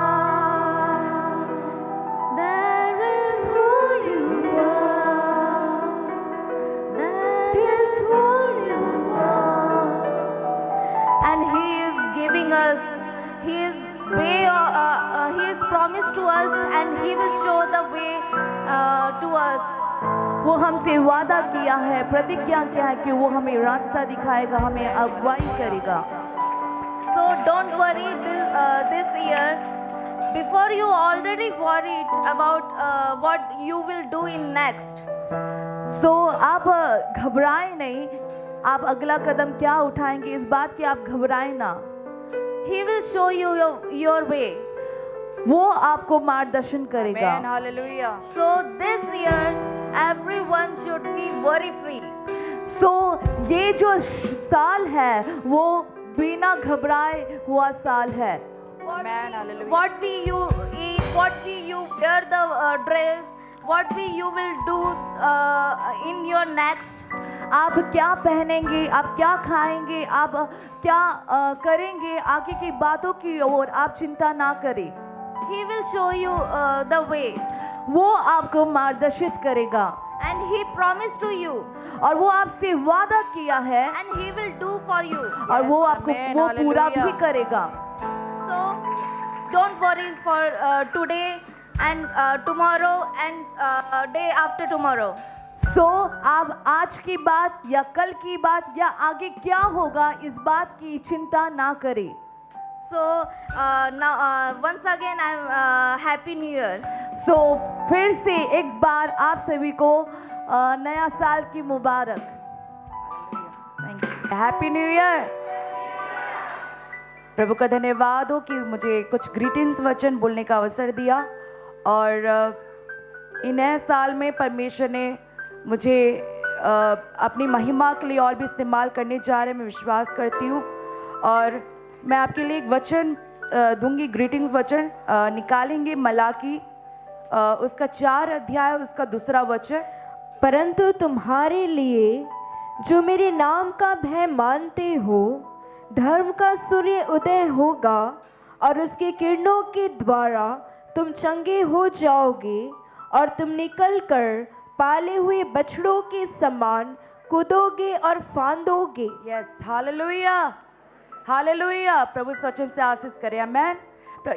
There is who you are. That is who you are. And He is giving us His way, His promise to us, and He will show the way to us. वो हमसे वादा किया है, प्रतिज्ञा किया है कि वो हमें रास्ता दिखाएगा, हमें अगुवाई करेगा। So don't worry this year. Before you already worried about what you will do in next. So आप घबराएं नहीं, आप अगला कदम क्या उठाएंगे इस बात की आप घबराएं ना। He will show you your way. वो आपको मार्गदर्शन करेगा। Hallelujah. So this year, everyone should be worry free. So ये जो साल है वो बिना घबराए हुआ साल है। Amen. Hallelujah. What we you eat, what we you wear the dress, what we you will do in your next. आप क्या पहनेंगे, आप क्या खाएंगे, आप क्या करेंगे, आगे की बातों की ओर आप चिंता ना करें। He will show you the way, वो आपको मार्गदर्शित करेगा and He promised to you, और वो आपसे वादा किया है and He will do for you. और वो आपको Amen. वो पूरा Hallelujah. भी करेगा। So don't worry for today and tomorrow and day after tomorrow. So आप आज की बात या कल की बात या आगे क्या होगा इस बात की चिंता ना करें। So now once again I'm Happy New Year. So फिर से एक बार आप सभी को नया साल की मुबारक। Thank you. Happy new year. प्रभु का धन्यवाद हो कि मुझे कुछ ग्रीटिंग्स वचन बोलने का अवसर दिया, और इन नए साल में परमेश्वर ने मुझे अपनी महिमा के लिए और भी इस्तेमाल करने जा रहे हैं, मैं विश्वास करती हूँ। और मैं आपके लिए एक वचन दूंगी, ग्रीटिंग्स वचन निकालेंगे मलाकी उसका 4 अध्याय उसका 2 वचन। परंतु तुम्हारे लिए जो मेरे नाम का भय मानते हो, धर्म का सूर्य उदय होगा और उसके किरणों के द्वारा तुम चंगे हो जाओगे, और तुम निकलकर पाले हुए बछड़ों के समान कूदोगे और फांदोगे। Yes, hallelujah, hallelujah. प्रभु इस वचन से आशीष करे, आमेन।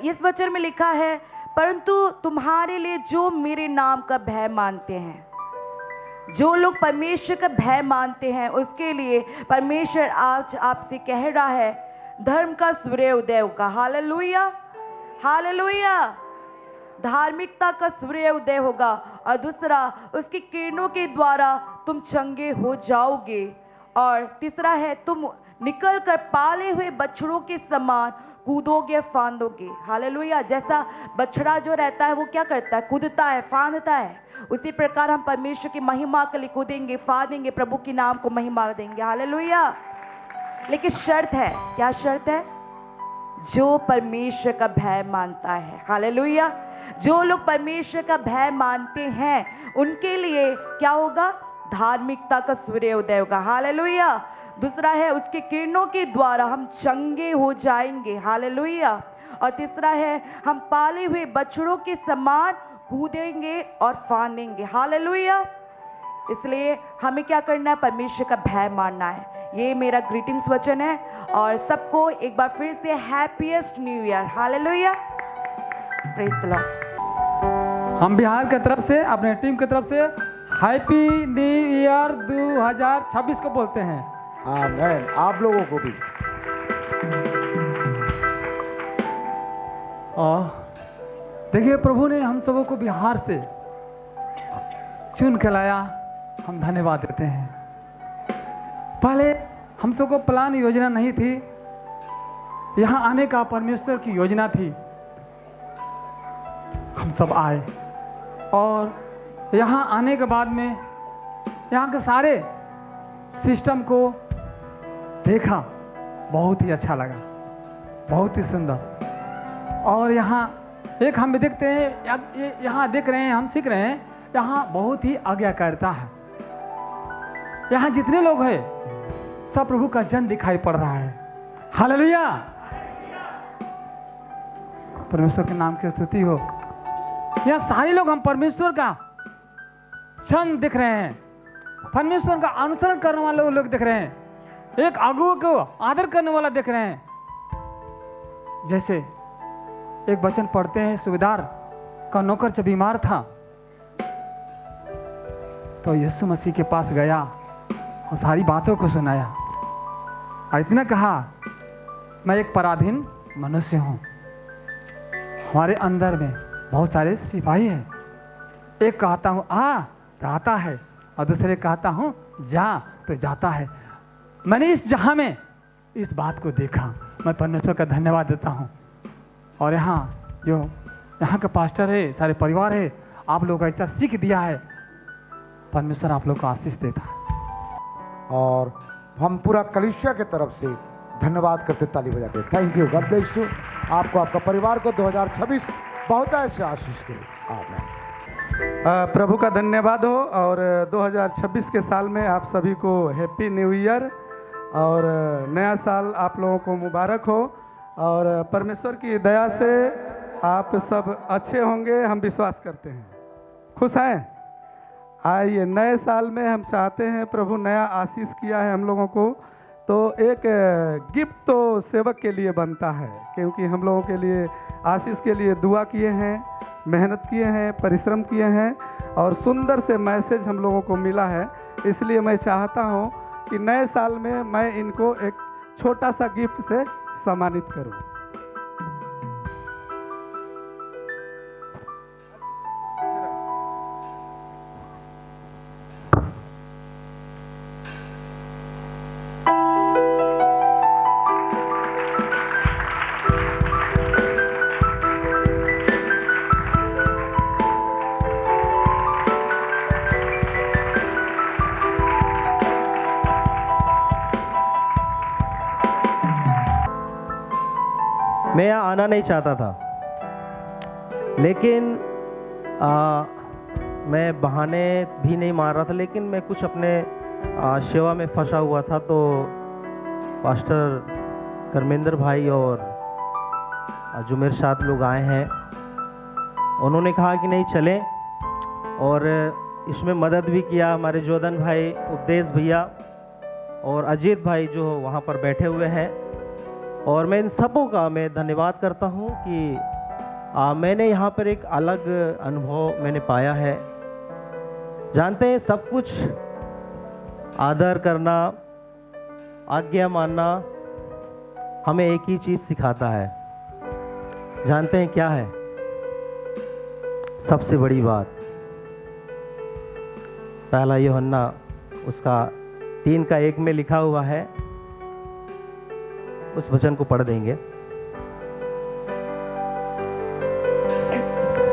इस वचन में लिखा है, परंतु तुम्हारे लिए जो मेरे नाम का भय मानते हैं, जो लोग परमेश्वर का भय मानते हैं, उसके लिए परमेश्वर आज आपसे कह रहा है, धर्म का सूर्य उदय होगा। Hallelujah, hallelujah. धार्मिकता का सूर्य उदय होगा, और दूसरा उसकी किरणों के द्वारा तुम चंगे हो जाओगे, और तीसरा है तुम निकल कर पाले हुए बछड़ों के समान कूदोगे फांदोगे। हालेलुया। जैसा बछड़ा जो रहता है वो क्या करता है, कूदता है, फांदता है, उसी प्रकार हम परमेश्वर की महिमा के लिए कूदेंगे, फांदेंगे, प्रभु के नाम को महिमा देंगे। हालेलुया। लेकिन शर्त है, क्या शर्त है? जो परमेश्वर का भय मानता है। हालेलुया। जो लोग परमेश्वर का भय मानते हैं उनके लिए क्या होगा? धार्मिकता का सूर्य उदय होगा। हालेलुया। दूसरा है, उसके किरणों के द्वारा हम चंगे हो जाएंगे। हालेलुया। और तीसरा है, हम पाले हुए बछड़ों के समान कूदेंगे और फांदेंगे। हालेलुया। इसलिए हमें क्या करना है? परमेश्वर का भय मानना है। ये मेरा ग्रीटिंग्स वचन है और सबको एक बार फिर से happiest new year. Hallelujah. Praise the Lord. हम बिहार की तरफ से, अपने टीम की तरफ से हैप्पी न्यू ईयर 2026 को बोलते हैं। आमीन। आप लोगों को भी। और देखिए, प्रभु ने हम सबों को बिहार से चुन के लाया, हम धन्यवाद देते हैं। पहले हम सबको प्लान योजना नहीं थी, यहाँ आने का परमेश्वर की योजना थी। हम सब आए और यहाँ आने के बाद में यहाँ के सारे सिस्टम को देखा, बहुत ही अच्छा लगा, बहुत ही सुंदर। और यहाँ एक हम भी देखते हैं, यहाँ देख रहे हैं, हम सीख रहे हैं, यहाँ बहुत ही आज्ञाकारिता है। यहाँ जितने लोग हैं सब प्रभु का जन दिखाई पड़ रहा है। हालेलुया। परमेश्वर के नाम की स्तुति हो। यहाँ सारे लोग हम परमेश्वर का जन दिख रहे हैं, परमेश्वर का अनुसरण करने वाले लोग दिख रहे हैं, एक अगुआ को आदर करने वाला दिख रहे हैं। जैसे एक वचन पढ़ते हैं, सूबेदार का नौकर जब बीमार था तो यीशु मसीह के पास गया और सारी बातों को सुनाया और इतना कहा, मैं एक पराधीन मनुष्य हूं, हमारे अंदर में बहुत सारे सिपाही हैं, एक कहता हूं आ तो आता है और दूसरे कहता हूं जा तो जाता है। मैंने इस जहां में इस बात को देखा, मैं परमेश्वर का धन्यवाद देता हूं। और यहाँ जो यहाँ का पास्टर है, सारे परिवार है, आप लोग को ऐसा सीख दिया है, परमेश्वर आप लोग को आशीष देता है। और हम पूरा कलीसिया की तरफ से धन्यवाद करते, ताली बजाते। Thank you, god bless you. आपको, आपका परिवार को 2026 बहुत ऐसे आशीष दे। आमीन। प्रभु का धन्यवाद हो और 2026 के साल में आप सभी को हैप्पी न्यू ईयर और नया साल आप लोगों को मुबारक हो और परमेश्वर की दया से आप सब अच्छे होंगे, हम विश्वास करते हैं। खुश हैं? आइए, नए साल में हम चाहते हैं, प्रभु नया आशीष किया है हम लोगों को, तो एक गिफ्ट तो सेवक के लिए बनता है, क्योंकि हम लोगों के लिए आशीष के लिए दुआ किए हैं, मेहनत किए हैं, परिश्रम किए हैं और सुंदर से मैसेज हम लोगों को मिला है। इसलिए मैं चाहता हूं कि नए साल में मैं इनको एक छोटा सा गिफ्ट से सम्मानित करूं। मैं यहाँ आना नहीं चाहता था, लेकिन मैं बहाने भी नहीं मार रहा था, लेकिन मैं कुछ अपने सेवा में फंसा हुआ था। तो पास्टर कर्मेंद्र भाई और जो मेरे साथ लोग आए हैं, उन्होंने कहा कि नहीं चलें, और इसमें मदद भी किया हमारे जोधन भाई, उपदेश भैया और अजीत भाई जो वहाँ पर बैठे हुए हैं। और मैं इन सबों का मैं धन्यवाद करता हूँ कि मैंने यहाँ पर एक अलग अनुभव मैंने पाया है। जानते हैं, सब कुछ आदर करना, आज्ञा मानना हमें एक ही चीज़ सिखाता है। जानते हैं क्या है? सबसे बड़ी बात, पहला यूहन्ना उसका 3:1 में लिखा हुआ है, उस वचन को पढ़ देंगे।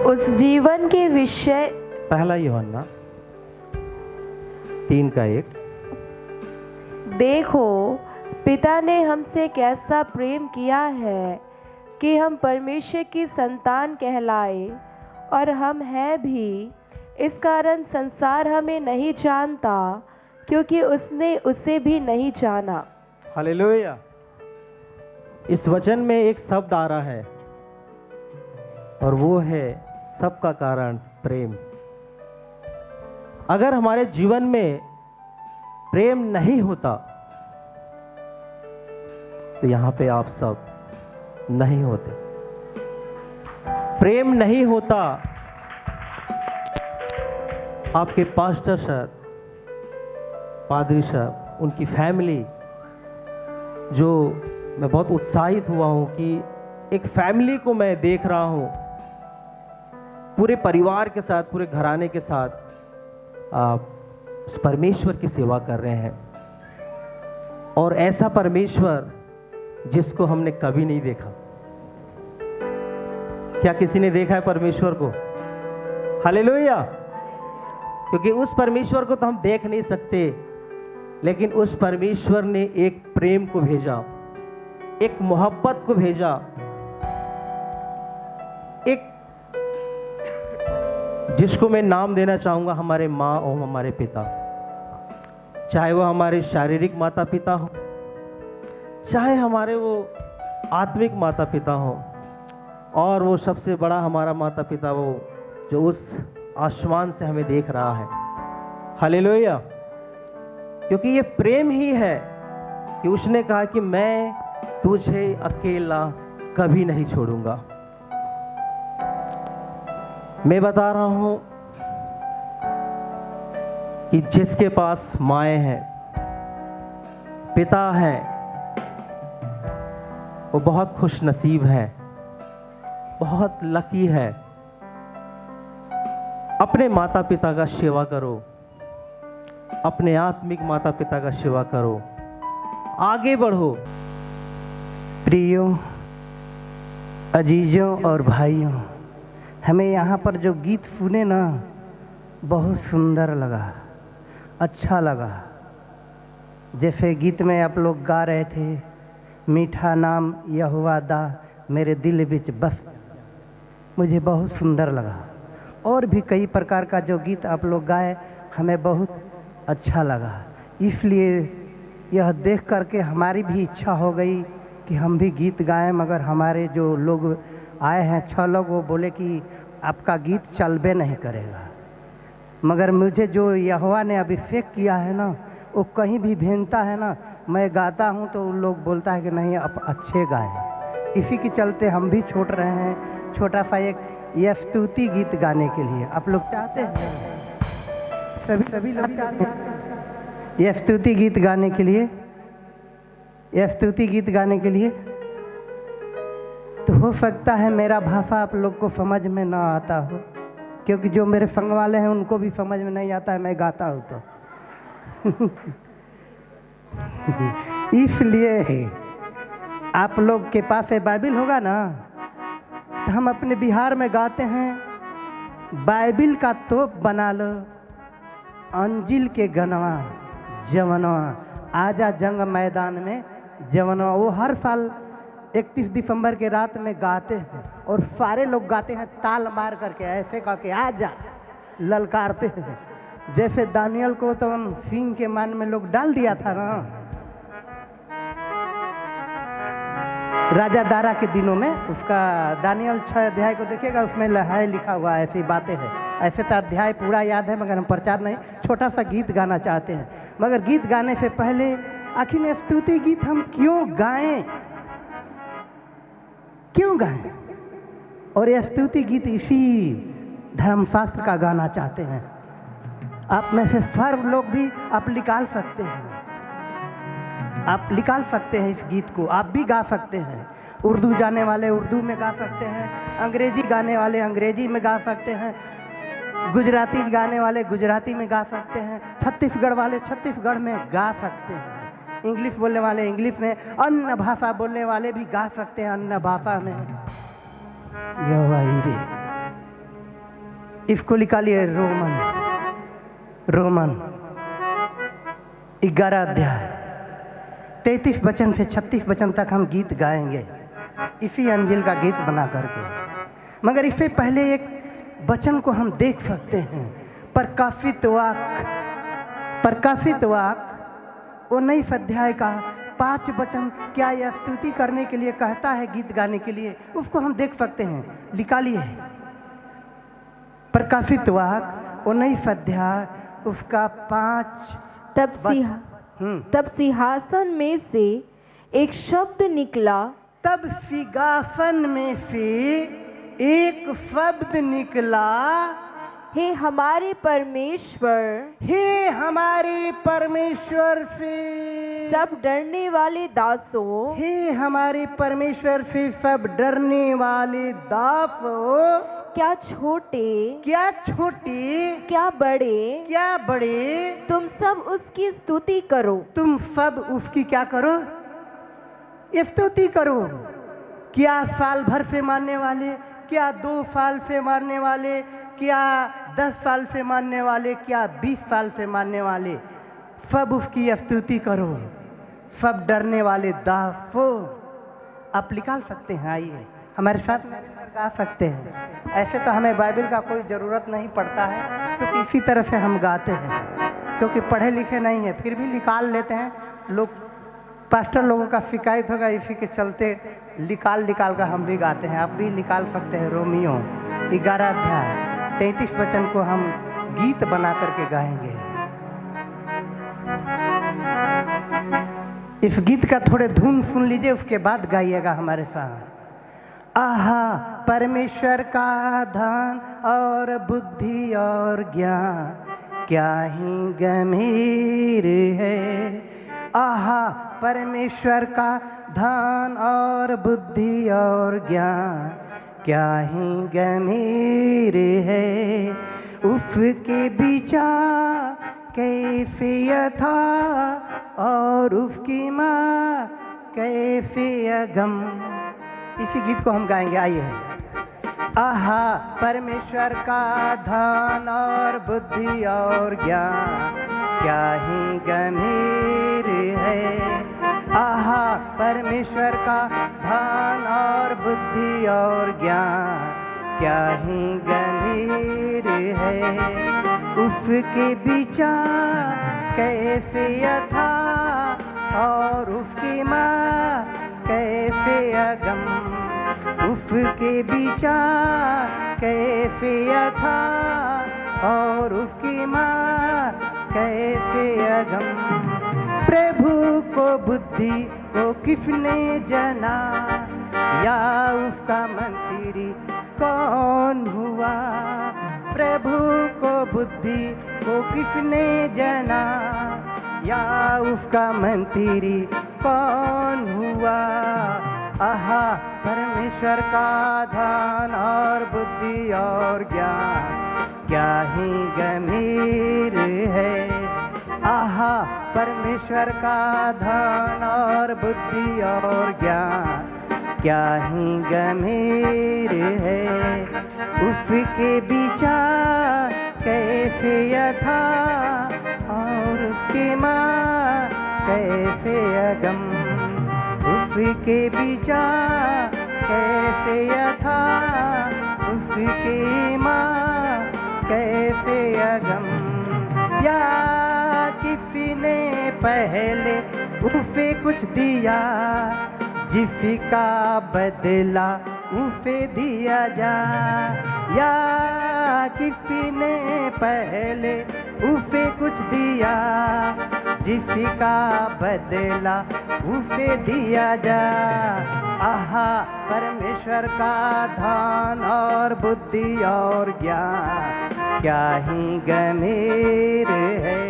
उस जीवन के विषय, पहला यूहन्ना 3:1। देखो पिता ने हमसे कैसा प्रेम किया है कि हम परमेश्वर की संतान कहलाए, और हम हैं भी। इस कारण संसार हमें नहीं जानता, क्योंकि उसने उसे भी नहीं जाना। हालेलुया। इस वचन में एक शब्द आ रहा है और वो है सबका कारण प्रेम। अगर हमारे जीवन में प्रेम नहीं होता तो यहां पे आप सब नहीं होते। प्रेम नहीं होता, आपके पास्टर सर, पादरी साहब, उनकी फैमिली, जो मैं बहुत उत्साहित हुआ हूं कि एक फैमिली को मैं देख रहा हूं पूरे परिवार के साथ, पूरे घराने के साथ आप परमेश्वर की सेवा कर रहे हैं। और ऐसा परमेश्वर जिसको हमने कभी नहीं देखा। क्या किसी ने देखा है परमेश्वर को? हालेलुया। क्योंकि उस परमेश्वर को तो हम देख नहीं सकते, लेकिन उस परमेश्वर ने एक प्रेम को भेजा, एक मोहब्बत को भेजा, एक जिसको मैं नाम देना चाहूंगा हमारे माँ और हमारे पिता। चाहे वो हमारे शारीरिक माता पिता हो, चाहे हमारे वो आत्मिक माता पिता हो, और वो सबसे बड़ा हमारा माता पिता वो जो उस आसमान से हमें देख रहा है। हालेलुया। क्योंकि ये प्रेम ही है कि उसने कहा कि मैं तुझे अकेला कभी नहीं छोड़ूंगा। मैं बता रहा हूं कि जिसके पास माएँ हैं, पिता हैं, वो बहुत खुश नसीब है, बहुत लकी है। अपने माता पिता का सेवा करो, अपने आत्मिक माता पिता का सेवा करो, आगे बढ़ो। प्रियों, अजीजों और भाइयों, हमें यहाँ पर जो गीत सुने ना, बहुत सुंदर लगा, अच्छा लगा। जैसे गीत में आप लोग गा रहे थे, मीठा नाम यहोवा दा मेरे दिल विच बस, मुझे बहुत सुंदर लगा। और भी कई प्रकार का जो गीत आप लोग गाए, हमें बहुत अच्छा लगा। इसलिए यह देख करके हमारी भी इच्छा हो गई कि हम भी गीत गाएं। मगर हमारे जो लोग आए हैं 6 लोग, वो बोले कि आपका गीत चलबे नहीं करेगा। मगर मुझे जो यहोवा ने अभिषेक किया है ना, वो कहीं भी भेजता है ना, मैं गाता हूँ तो उन लोग बोलता है कि नहीं आप अच्छे गाए। इसी के चलते हम भी छोड़ रहे हैं छोटा सा एक यह स्तुति गीत गाने के लिए। आप लोग चाहते हैं? सभी लोग चाहते हैं यह स्तुति गीत गाने के लिए, यह स्तुति गीत गाने के लिए। तो हो सकता है मेरा भाषा आप लोग को समझ में ना आता हो, क्योंकि जो मेरे संग वाले हैं उनको भी समझ में नहीं आता है मैं गाता हूँ तो इसलिए आप लोग के पास बाइबिल होगा ना, तो हम अपने बिहार में गाते हैं, बाइबिल का तोप बना लो, अंजिल के गनवा जवनवा, आजा जंग मैदान में जवनवा। वो हर साल 31 दिसंबर के रात में गाते हैं, और सारे लोग गाते हैं ताल मार करके, ऐसे करके आजा ललकारते हैं। जैसे दानियल को तो हम सिंह के मान में लोग डाल दिया था ना राजा दारा के दिनों में। उसका दानियल 6 अध्याय को देखिएगा, उसमें लहाय लिखा हुआ है, ऐसी बातें हैं। ऐसे तो अध्याय पूरा याद है, मगर हम प्रचार नहीं, छोटा सा गीत गाना चाहते हैं। मगर गीत गाने से पहले आखिर स्तुति गीत हम क्यों गाएं, क्यों गाएं? और यह स्तुति गीत इसी धर्मशास्त्र का गाना चाहते हैं। आप में से सर्व लोग भी आप निकाल सकते हैं, आप निकाल सकते हैं इस गीत को, आप भी गा सकते हैं। उर्दू जाने वाले उर्दू में गा सकते हैं, अंग्रेजी गाने वाले अंग्रेजी में गा सकते हैं, गुजराती गाने वाले गुजराती में गा सकते हैं, छत्तीसगढ़ वाले छत्तीसगढ़ में गा सकते हैं, इंग्लिश बोलने वाले इंग्लिश में, अन्य भाषा बोलने वाले भी गा सकते हैं अन्य भाषा में। यहोवा इसको निकालिए, रोमन 11 अध्याय 33 वचन से 36 वचन तक हम गीत गाएंगे इसी अंजिल का गीत बना करके। मगर इससे पहले एक वचन को हम देख सकते हैं। प्रकाशित वाक्य 19 अध्याय का 5 वचन क्या यह स्तुति करने के लिए कहता है, गीत गाने के लिए, उसको हम देख सकते हैं। निकालिए प्रकाशित वाक्य 19 अध्याय उसका 5। तब सिंहासन में से एक शब्द निकला। तब सिंहासन में से एक शब्द निकला, हे हमारे परमेश्वर, हे हमारे परमेश्वर से सब डरने वाले दासों, हे हमारे परमेश्वर से सब डरने वाले दासों, क्या छोटे क्या बड़े, तुम सब उसकी स्तुति करो। तुम सब उसकी क्या करो? स्तुति करो। क्या साल भर से मानने वाले, क्या 2 साल से मानने वाले, क्या 10 साल से मानने वाले, क्या 20 साल से मानने वाले, सब उसकी स्तुति करो। सब डरने वाले दासों। आप निकाल सकते हैं, आइए हमारे साथ में गा सकते हैं। ऐसे तो हमें बाइबल का कोई ज़रूरत नहीं पड़ता है, क्योंकि इसी तरह से हम गाते हैं, क्योंकि पढ़े लिखे नहीं है, फिर भी निकाल लेते हैं लोग। पास्टर लोगों का शिकायत होगा, इसी के चलते निकाल कर हम भी गाते हैं। आप भी निकाल सकते हैं। रोमियो 11 अध्याय 33 वचन को हम गीत बना करके गाएंगे। इस गीत का थोड़े धुन सुन लीजिए, उसके बाद गाइएगा हमारे साथ। आहा परमेश्वर का धन और बुद्धि और ज्ञान क्या ही गंभीर है। आहा परमेश्वर का धन और बुद्धि और ज्ञान क्या ही गंभीर है। उसके विचार कैसे यथा और उसकी माँ कैसे अगम। इसी गीत को हम गाएंगे, आइए। आहा परमेश्वर का धन और बुद्धि और ज्ञान क्या ही गंभीर है। आहा परमेश्वर का धन और बुद्धि और ज्ञान क्या ही गंभीर है। उसके विचार कैसे यथा और उसकी माँ कैसे अगम। उसके विचार कैसे यथा और उसकी माँ कैसे अगम। प्रभु को बुद्धि को किसने जाना, या उसका मंत्री कौन हुआ। प्रभु को बुद्धि को किसने जाना, या उसका मंत्री कौन हुआ। आहा परमेश्वर का धन और बुद्धि और ज्ञान क्या ही गंभीर है। आहा परमेश्वर का धन और बुद्धि और ज्ञान क्या ही गंभीर है। उसके विचार कैसे यथा और उसकी माँ कैसे अगम। उसके विचार कैसे यथा उसकी माँ कैसे अगम। या किसी ने पहले उसे कुछ दिया, जिसका बदला उसे दिया जा। या किसी ने पहले उसे कुछ दिया, जिसका बदला उसे दिया जा। आहा परमेश्वर का धन और बुद्धि और ज्ञान क्या ही गंभीर है।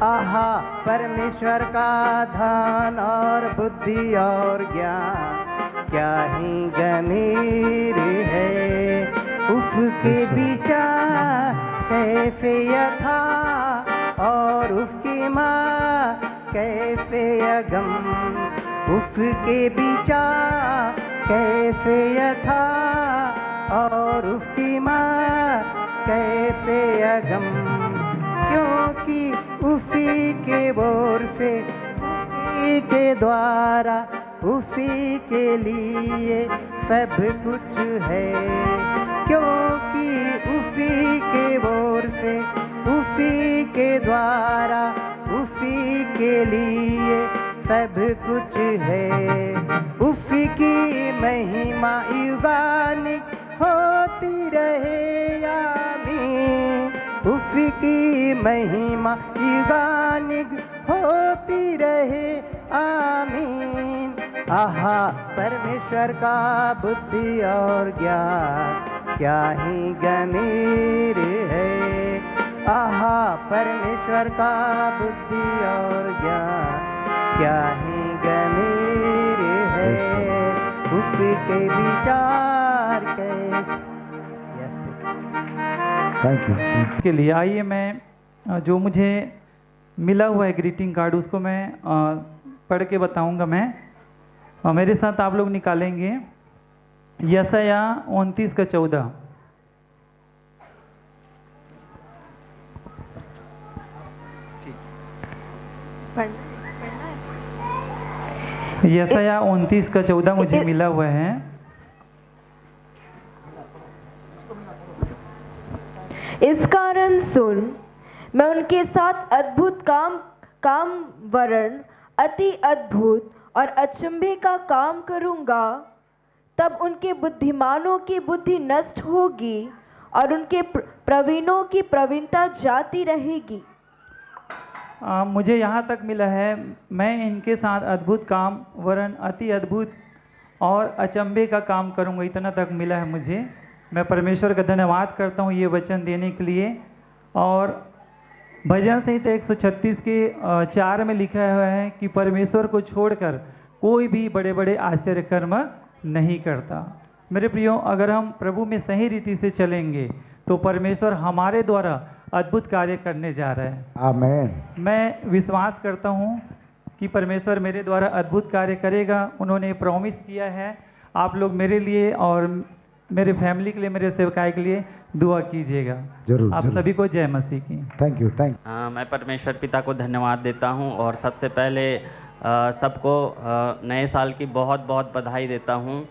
आहा परमेश्वर का धन और बुद्धि और ज्ञान क्या ही गंभीर है। उसके विचार कैसे यथा और उसकी माँ कैसे अगम। उसके विचार कैसे यथा और उसकी माँ कैसे अगम। क्योंकि उसी के ओर से उसी के द्वारा उसी के लिए सब कुछ है, क्योंकि उसी के ओर से उसी के द्वारा उसी के लिए सब कुछ है। उसी की महिमा युगानिक होती रहे आमीन। उसी की महिमा युगानिक होती रहे आमीन। आहा परमेश्वर का बुद्धि और ज्ञान क्या ही गंभीर है। आहा परमेश्वर का बुद्धि और ज्ञान क्या ही गंभीर है। उसके विचार थैंक यू। के लिए आइए मैं जो मुझे मिला हुआ है ग्रीटिंग कार्ड उसको मैं पढ़ के बताऊंगा। मैं मेरे साथ आप लोग निकालेंगे यशाया 29:14। यशाया 29:14 मुझे मिला हुआ है। इस कारण सुन, मैं उनके साथ अद्भुत काम वरण अति अद्भुत और अचंभे का काम करूंगा। तब उनके बुद्धिमानों की बुद्धि नष्ट होगी और उनके प्रवीणों की प्रवीणता जाती रहेगी। मुझे यहाँ तक मिला है, मैं इनके साथ अद्भुत काम वरन अति अद्भुत और अचंभे का काम करूँगा। इतना तक मिला है मुझे। मैं परमेश्वर का धन्यवाद करता हूँ ये वचन देने के लिए। और भजन संहिता 136 के 4 में लिखा हुआ है कि परमेश्वर को छोड़कर कोई भी बड़े बड़े आश्चर्य कर्म नहीं करता। मेरे प्रियो, अगर हम प्रभु में सही रीति से चलेंगे तो परमेश्वर हमारे द्वारा अद्भुत कार्य करने जा रहा है। आमेन। मैं विश्वास करता हूँ कि परमेश्वर मेरे द्वारा अद्भुत कार्य करेगा। उन्होंने प्रॉमिस किया है। आप लोग मेरे लिए और मेरे फैमिली के लिए, मेरे सेवकाई के लिए दुआ कीजिएगा। जरूर। आप सभी को जय मसीह की। Thank you. मैं परमेश्वर पिता को धन्यवाद देता हूँ और सबसे पहले सबको नए साल की बहुत बहुत बधाई देता हूँ।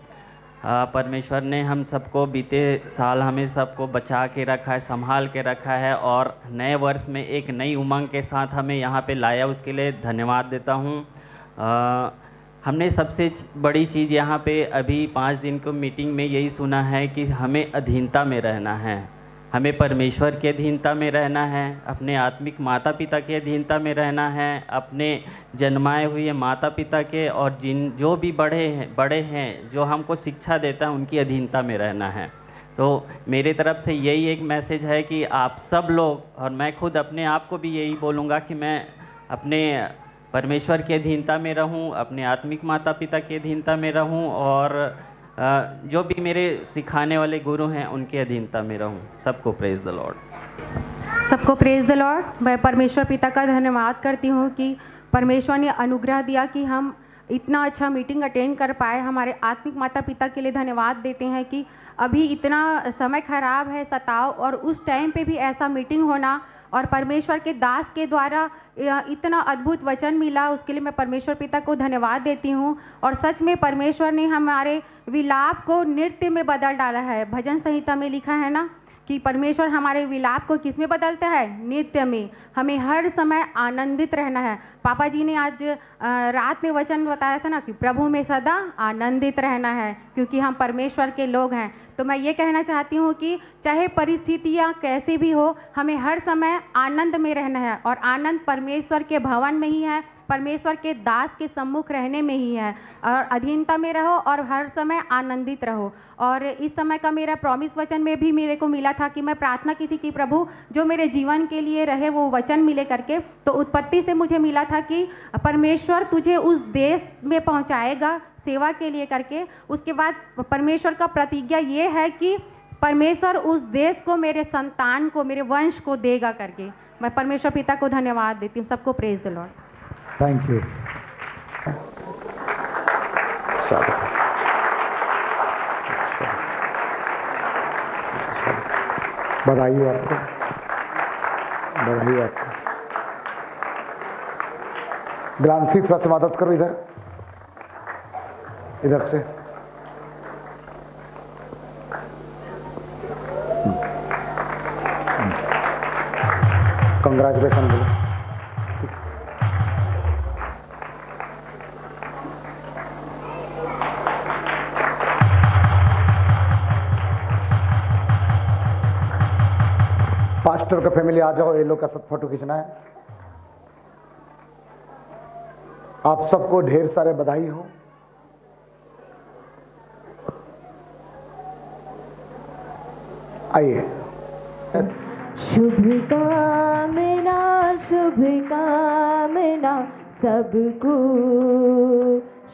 परमेश्वर ने हम सबको बीते साल हमें सबको बचा के रखा है, संभाल के रखा है और नए वर्ष में एक नई उमंग के साथ हमें यहाँ पे लाया, उसके लिए धन्यवाद देता हूँ। हमने सबसे बड़ी चीज़ यहाँ पे अभी 5 दिन को मीटिंग में यही सुना है कि हमें अधीनता में रहना है। हमें परमेश्वर की अधीनता में रहना है, अपने आत्मिक माता पिता की अधीनता में रहना है, अपने जन्माए हुए माता पिता के और जो भी बड़े हैं जो हमको शिक्षा देता है उनकी अधीनता में रहना है। तो मेरे तरफ से यही एक मैसेज है कि आप सब लोग, और मैं खुद अपने आप को भी यही बोलूँगा कि मैं अपने परमेश्वर की अधीनता में रहूं, अपने आत्मिक माता पिता की अधीनता में रहूं और जो भी मेरे सिखाने वाले गुरु हैं उनके अधीनता में रहूं। सबको प्रेज द लॉर्ड। सबको प्रेज द लॉर्ड। मैं परमेश्वर पिता का धन्यवाद करती हूँ कि परमेश्वर ने अनुग्रह दिया कि हम इतना अच्छा मीटिंग अटेंड कर पाए। हमारे आत्मिक माता पिता के लिए धन्यवाद देते हैं कि अभी इतना समय खराब है, सताव, और उस टाइम पे भी ऐसा मीटिंग होना और परमेश्वर के दास के द्वारा इतना अद्भुत वचन मिला, उसके लिए मैं परमेश्वर पिता को धन्यवाद देती हूँ। और सच में परमेश्वर ने हमारे विलाप को नृत्य में बदल डाला है। भजन संहिता में लिखा है ना कि परमेश्वर हमारे विलाप को किस में बदलता है? नृत्य में। हमें हर समय आनंदित रहना है। पापा जी ने आज रात में वचन बताया था ना कि प्रभु में सदा आनंदित रहना है, क्योंकि हम परमेश्वर के लोग हैं। तो मैं ये कहना चाहती हूँ कि चाहे परिस्थितियाँ कैसी भी हो, हमें हर समय आनंद में रहना है। और आनंद परमेश्वर के भवन में ही है, परमेश्वर के दास के सम्मुख रहने में ही है। और अधीनता में रहो और हर समय आनंदित रहो। और इस समय का मेरा प्रॉमिस वचन में भी मेरे को मिला था कि मैं प्रार्थना की थी कि प्रभु जो मेरे जीवन के लिए रहे वो वचन मिले करके। तो उत्पत्ति से मुझे मिला था कि परमेश्वर तुझे उस देश में पहुंचाएगा सेवा के लिए करके। उसके बाद परमेश्वर का प्रतिज्ञा ये है कि परमेश्वर उस देश को, मेरे संतान को, मेरे वंश को देगा करके। मैं परमेश्वर पिता को धन्यवाद देती हूँ। सबको praise the Lord. Thank you. बधाई आपको, बधाई आपको। ग्लांसी थोड़ा सा मदद करो इधर, इधर से। कंग्रेचुलेशन बोलो। पास्टर का फैमिली आ जाओ, ये लोग का सब फोटो खींचना है। आप सबको ढेर सारे बधाई हो। आइए। शुभकामना शुभकामना सबको,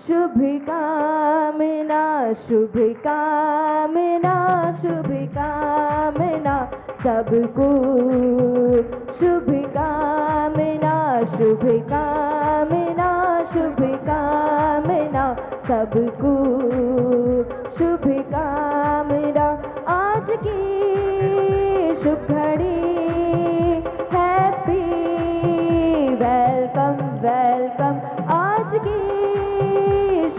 शुभकामना शुभकामना शुभकामना सबको, शुभकामना शुभकामना शुभकामना सबको, शुभकामना आज की शुभ घड़ी, हैप्पी वेलकम वेलकम आज की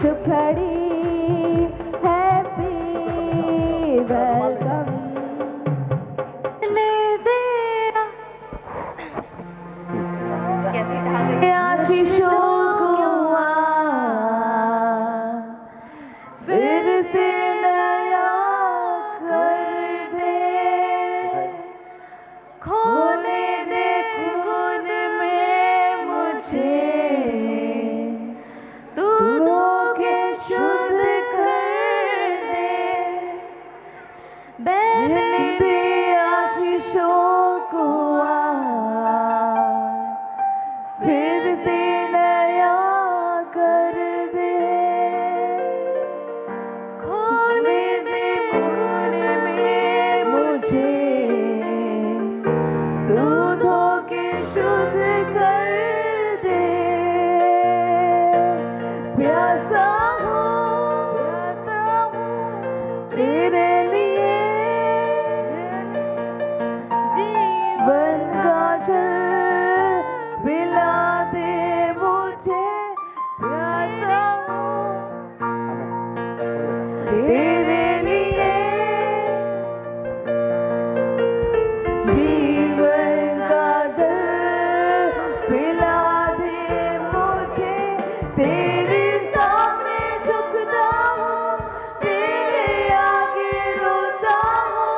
शुभ घड़ी, हैप्पी वेलकम। आशीषों को फिर से नया कर दे, खोने दे खून में मुझे, तू धोखे शुद्ध कर दे, बहने दे आशीषों को फिर से नया कर दे, खोने दे खून में मुझे, तू धोखे शुद्ध कर दे, प्यासा हूँ तेरे लिए, जीवन का जल पिला दे मुझे, प्यासा तेरे लिए, जीवन का जल पिला दे मुझे, तेरे सामने झुकता हूँ, तेरे आगे रोता हूँ,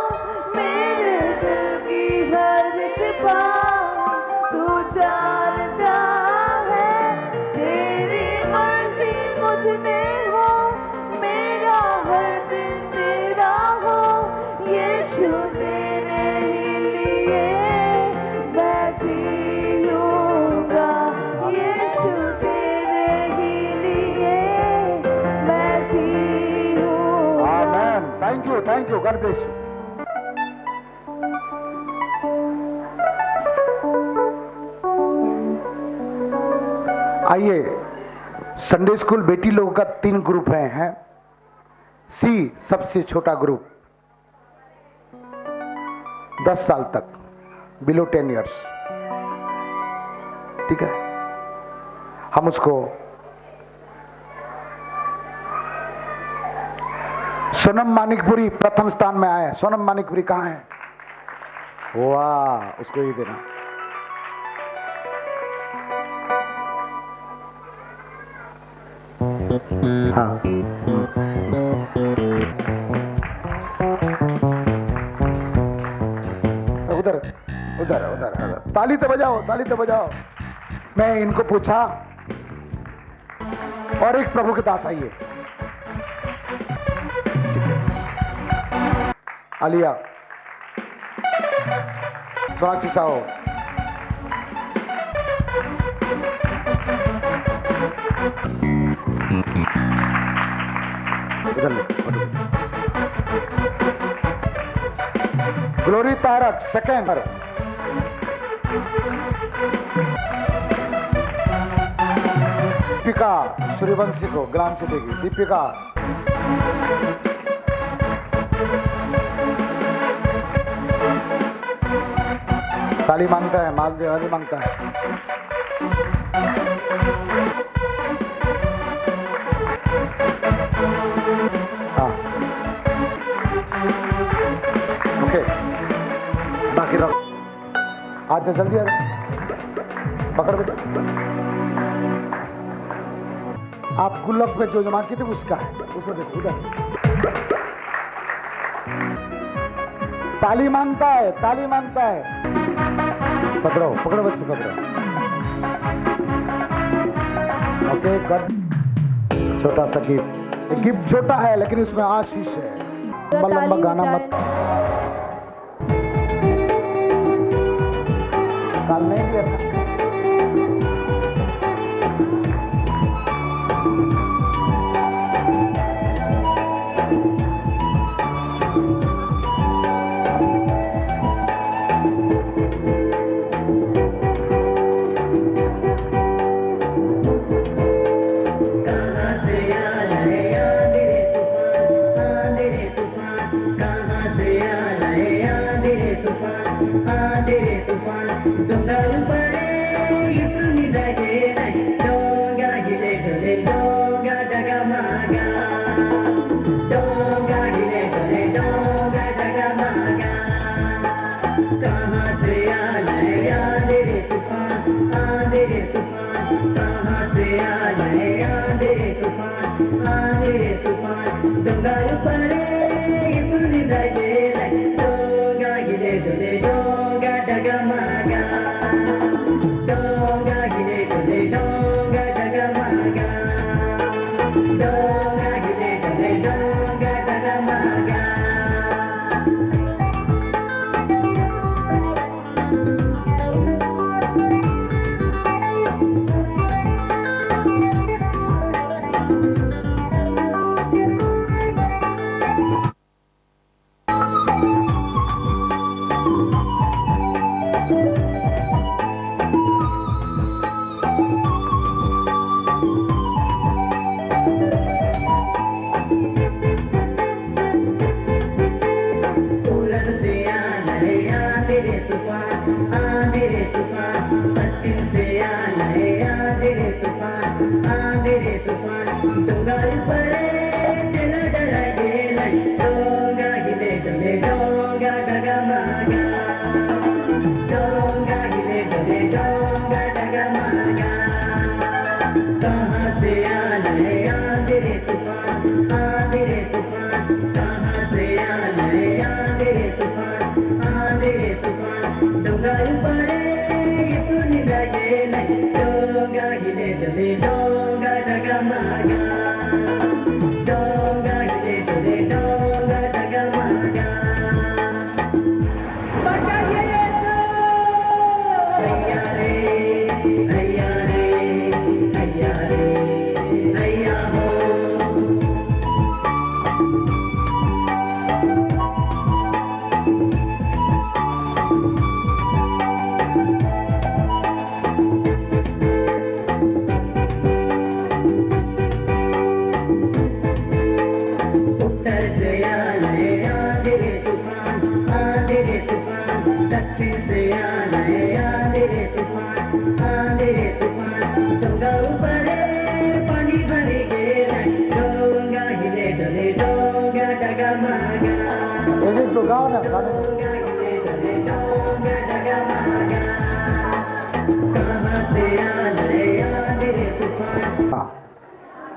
मेरे दिल की हर बात तू जानता है, तेरी मर्जी मुझ में हो, मेरा हर दिन तेरा हो, यीशु तेरे ही लिए मैं जीऊंगा, यीशु तेरे ही लिए मैं जीऊंगा। Amen. Thank you, god bless you. आइए, संडे स्कूल बेटी लोगों का 3 ग्रुप हैं। सी सबसे छोटा ग्रुप 10 साल तक, बिलो 10 इयर्स, ठीक है। हम उसको सोनम मानिकपुरी प्रथम स्थान में आए। सोनम मानिकपुरी कहाँ है? वाह, उसको ही देना। हाँ, उधर उधर उधर ताली तो बजाओ, ताली तो बजाओ। मैं इनको पूछा, और एक प्रभु के दास आइए, आलिया सोनाक्षी साहू, ग्लोरी तारक सेकेंड, दीपिका सूर्यवंशी को ग्लान से देगी। दीपिका ताली मांगता है, माल मांगता है। आते जल्दी आ पकड़ बेटा। आप गुल्लक पे जो जमा की थी उसका है, उसको देखो उधर। ताली मांगता है, ताली मांगता है। पकड़ो पकड़ो बच्चे पकड़ो। Okay God. छोटा सा गिफ्ट, गिफ्ट छोटा है लेकिन इसमें आशीष है। लंबा लंबा गाना मत काल नहीं लिया था।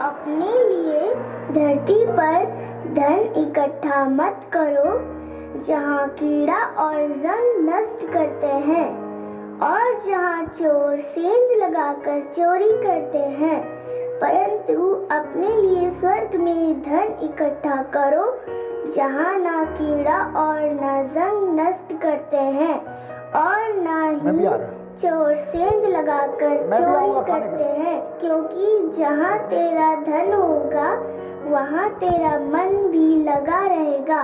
अपने लिए धरती पर धन इकट्ठा मत करो जहाँ कीड़ा और जंग नष्ट करते हैं और जहाँ चोर सेंध लगाकर चोरी करते हैं, परंतु अपने लिए स्वर्ग में धन इकट्ठा करो जहाँ ना कीड़ा और ना जंग नष्ट करते हैं और ना ही चोर सेंध लगाकर चोरी करते हैं, क्योंकि जहाँ तेरा धन होगा वहाँ तेरा मन भी लगा रहेगा।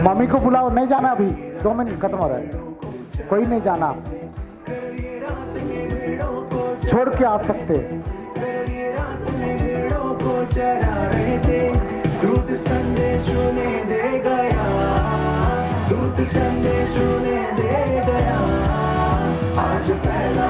मम्मी को बुलाओ, नहीं जाना अभी, 2 मिनट खत्म हो रहा है, कोई नहीं जाना, छोड़ के आ सकते। दूत संदेश उन्हें दे गया, दूत संदेश उन्हें दे गया, आज पहला